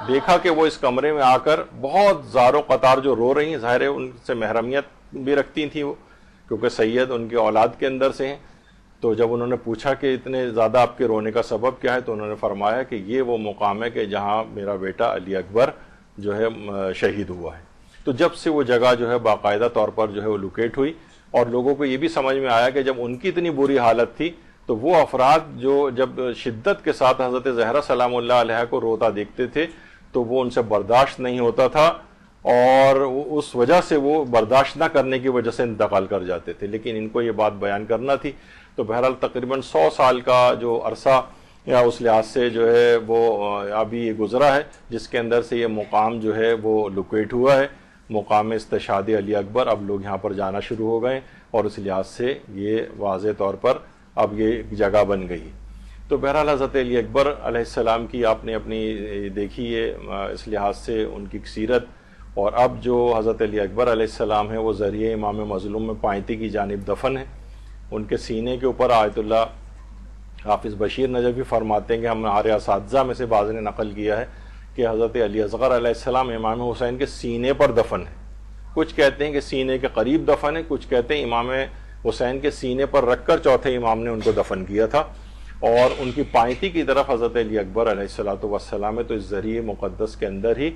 دیکھا کہ وہ اس کمرے میں آ کر بہت زار و قطار جو رو رہی ہیں, ظاہر ہے ان سے محرمیت بھی رکھتی تھیں وہ کیونکہ سید ان کی اولاد کے اندر سے ہیں. تو جب انہوں نے پوچھا کہ اتنے زیادہ آپ کے رونے کا سبب کیا ہے تو انہوں نے فرمایا کہ یہ وہ مقام ہے کہ جہاں میرا بیٹا علی اکبر جو ہے شہید ہوا ہے. تو جب سے وہ جگہ جو ہے باقاعدہ طور پر جو ہے وہ لوکیٹ ہوئی, اور لوگوں کو یہ بھی سمجھ میں آیا کہ جب ان کی اتنی بری حالت تھی تو وہ افراد جو جب شدت کے ساتھ حضرت زہرا سلام اللہ علیہ کو روتا دیکھتے تھے تو وہ ان سے برداشت نہیں ہوتا تھا اور اس وجہ سے وہ برداشت نہ کرنے کی وجہ سے انتقال کر جاتے تھے، لیکن ان کو یہ بات بیان کرنا تھی۔ تو بہرحال تقریباً 100 سال کا جو عرصہ یا اس لحاظ سے جو ہے وہ ابھی یہ گزرا ہے، جس کے اندر سے یہ مقام جو ہے وہ لوکیٹ ہوا ہے، مقام استشہاد علی اکبر۔ اب لوگ یہاں پر جانا شروع ہو گئے اور اس لحاظ سے یہ واضح طور پر اب یہ جگہ بن گئی۔ تو بہرحال حضرت علی اکبر علیہ السلام کی آپ نے اپنی دیکھی ہے اس لحاظ سے ان کی سیرت، اور اب جو حضرت علی اکبر علیہ السلام ہیں وہ ذریعہ امام مظلوم میں پائنتی کی جانب دفن ہیں۔ ان کے سینے کے اوپر آیت اللہ حافظ بشیر نجفی فرماتے ہیں کہ ہمارے اساتذہ میں سے بعض نے نقل کیا ہے کہ حضرت علی اصغر علیہ السلام امام حسین کے سینے پر دفن ہے۔ کچھ کہتے ہیں کہ سینے کے قریب دفن ہے، کچھ کہتے ہیں امام حسین کے سینے پر رکھ کر چوتھے امام نے ان کو دفن کیا تھا، اور ان کی پائنتی کی طرف حضرت علی اکبر علیہ السلام ہے۔ تو اس ذریعے مقدس کے اندر ہی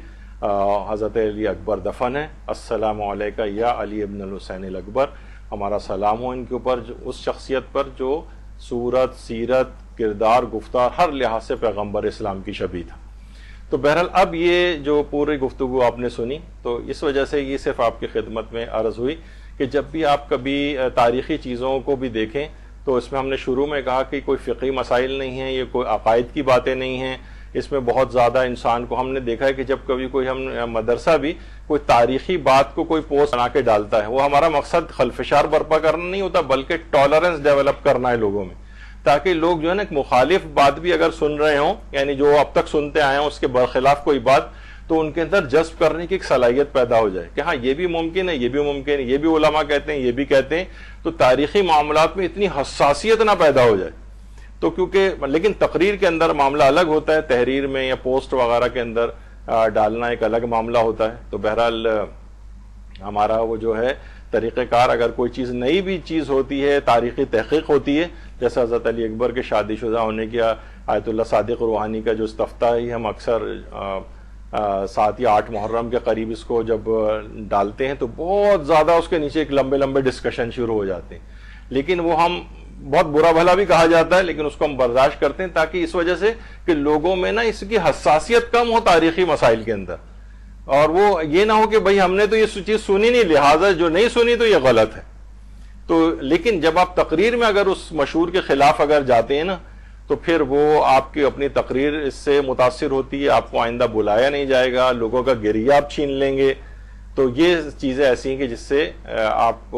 حضرت علی اکبر دفن ہے۔ السلام علیکہ یا علی ابن الحسین الاکبر، ہمارا سلام ہو ان کے اوپر اس شخصیت پر جو صورت، سیرت، کردار، گفتار ہر لحاظ سے پیغمبر اسلام کی شبیہ تھا۔ تو بہرحال اب یہ جو پوری گفتگو آپ نے سنی، تو اس وجہ سے یہ صرف آپ کی خدمت میں عرض ہوئی کہ جب بھی آپ کبھی تاریخی چیزوں کو بھی دیکھیں تو اس میں ہم نے شروع میں کہا کہ کوئی فقہی مسائل نہیں ہیں، یہ کوئی عقائد کی باتیں نہیں ہیں، اس میں بہت زیادہ انسان کو ہم نے دیکھا ہے کہ جب کبھی کوئی ہم مدرسہ بھی کوئی تاریخی بات کو کوئی پوسٹ بنا کے ڈالتا ہے، وہ ہمارا مقصد خلفشار برپا کرنا نہیں ہوتا بلکہ ٹالرنس ڈیولپ کرنا ہے لوگوں میں، تاکہ لوگ جو ہے نا ایک مخالف بات بھی اگر سن رہے ہوں، یعنی جو اب تک سنتے آئے ہیں اس کے برخلاف کوئی بات، تو ان کے اندر جذب کرنے کی ایک صلاحیت پیدا ہو جائے کہ ہاں یہ بھی ممکن ہے، یہ بھی ممکن ہے، یہ بھی علماء کہتے ہیں، یہ بھی کہتے ہیں، تو تاریخی معاملات میں اتنی حساسیت نہ پیدا ہو جائے۔ تو کیونکہ لیکن تقریر کے اندر معاملہ الگ ہوتا ہے، تحریر میں یا پوسٹ وغیرہ کے اندر ڈالنا ایک الگ معاملہ ہوتا ہے۔ تو بہرحال ہمارا وہ جو ہے طریقہ کار، اگر کوئی چیز نئی بھی چیز ہوتی ہے، تاریخی تحقیق ہوتی ہے، جیسے حضرت علی اکبر کے شادی شدہ ہونے کی آیت اللہ صادق روحانی کا جو استفتاء ہے، ہم اکثر 7 یا 8 محرم کے قریب اس کو جب ڈالتے ہیں تو بہت زیادہ اس کے نیچے ایک لمبے لمبے ڈسکشن شروع ہو جاتے ہیں، لیکن وہ ہم بہت برا بھلا بھی کہا جاتا ہے لیکن اس کو ہم برداشت کرتے ہیں، تاکہ اس وجہ سے کہ لوگوں میں نا اس کی حساسیت کم ہو تاریخی مسائل کے اندر، اور وہ یہ نہ ہو کہ بھئی ہم نے تو یہ چیز سنی نہیں، لہٰذا جو نہیں سنی تو یہ غلط ہے۔ تو لیکن جب آپ تقریر میں اگر اس مشہور کے خلاف اگر جاتے ہیں نا، تو پھر وہ آپ کی اپنی تقریر اس سے متاثر ہوتی ہے، آپ کو آئندہ بلایا نہیں جائے گا، لوگوں کا گریہ آپ چھین لیں گے۔ تو یہ چیزیں ایسی ہیں کہ جس سے آپ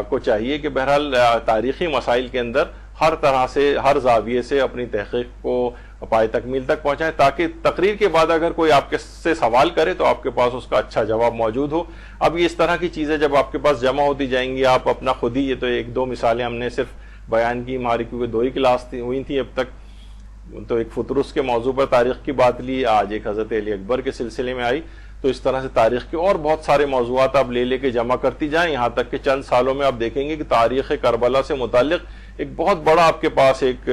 کو چاہیے کہ بہرحال تاریخی مسائل کے اندر ہر طرح سے، ہر زاویے سے اپنی تحقیق کو پائے تکمیل تک پہنچائیں، تاکہ تقریر کے بعد اگر کوئی آپ کے سے سوال کرے تو آپ کے پاس اس کا اچھا جواب موجود ہو۔ اب یہ اس طرح کی چیزیں جب آپ کے پاس جمع ہوتی جائیں گی، آپ اپنا خود ہی، یہ تو 1-2 مثالیں ہم نے صرف بیان کی، ہماری کیونکہ 2 ہی کلاس ہوئی تھیں اب تک، تو ایک فطرس کے موضوع پر تاریخ کی بات لی، آج ایک حضرت علی اکبر کے سلسلے میں آئی، تو اس طرح سے تاریخ کے اور بہت سارے موضوعات آپ لے کے جمع کرتی جائیں، یہاں تک کہ چند سالوں میں آپ دیکھیں گے کہ تاریخ کربلا سے متعلق ایک بہت بڑا آپ کے پاس ایک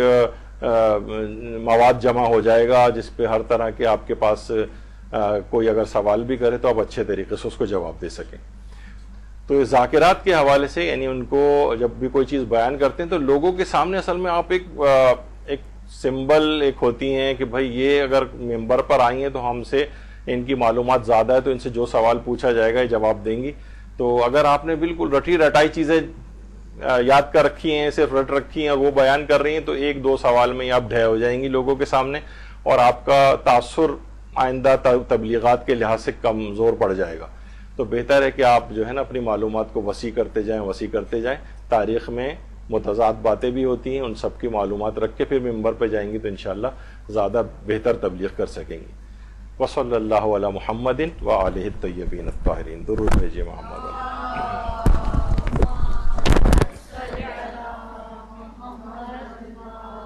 مواد جمع ہو جائے گا، جس پہ ہر طرح کے آپ کے پاس کوئی اگر سوال بھی کرے تو آپ اچھے طریقے سے اس کو جواب دے سکیں۔ تو ذاکرات کے حوالے سے، یعنی ان کو جب بھی کوئی چیز بیان کرتے ہیں تو لوگوں کے سامنے اصل میں آپ ایک سمبل ایک ہوتی ہیں کہ بھائی یہ اگر ممبر پر آئی ہیں تو ہم سے ان کی معلومات زیادہ ہے، تو ان سے جو سوال پوچھا جائے گا یہ جواب دیں گی۔ تو اگر آپ نے بالکل رٹی رٹائی چیزیں یاد کر رکھی ہیں، صرف رٹ رکھی ہیں اور وہ بیان کر رہی ہیں، تو 1-2 سوال میں آپ ڈھے ہو جائیں گی لوگوں کے سامنے، اور آپ کا تاثر آئندہ تبلیغات کے لحاظ سے کمزور پڑ جائے گا۔ تو بہتر ہے کہ آپ جو ہے نا اپنی معلومات کو وسیع کرتے جائیں۔ تاریخ میں متضاد باتیں بھی ہوتی ہیں، ان سب کی معلومات رکھ کے پھر ممبر پہ جائیں گی تو انشاءاللہ زیادہ بہتر تبلیغ کر سکیں گی۔ وصلی اللہ علی محمد وآلہ الطیبین الطاہرین۔ درود بھیجیے محمد۔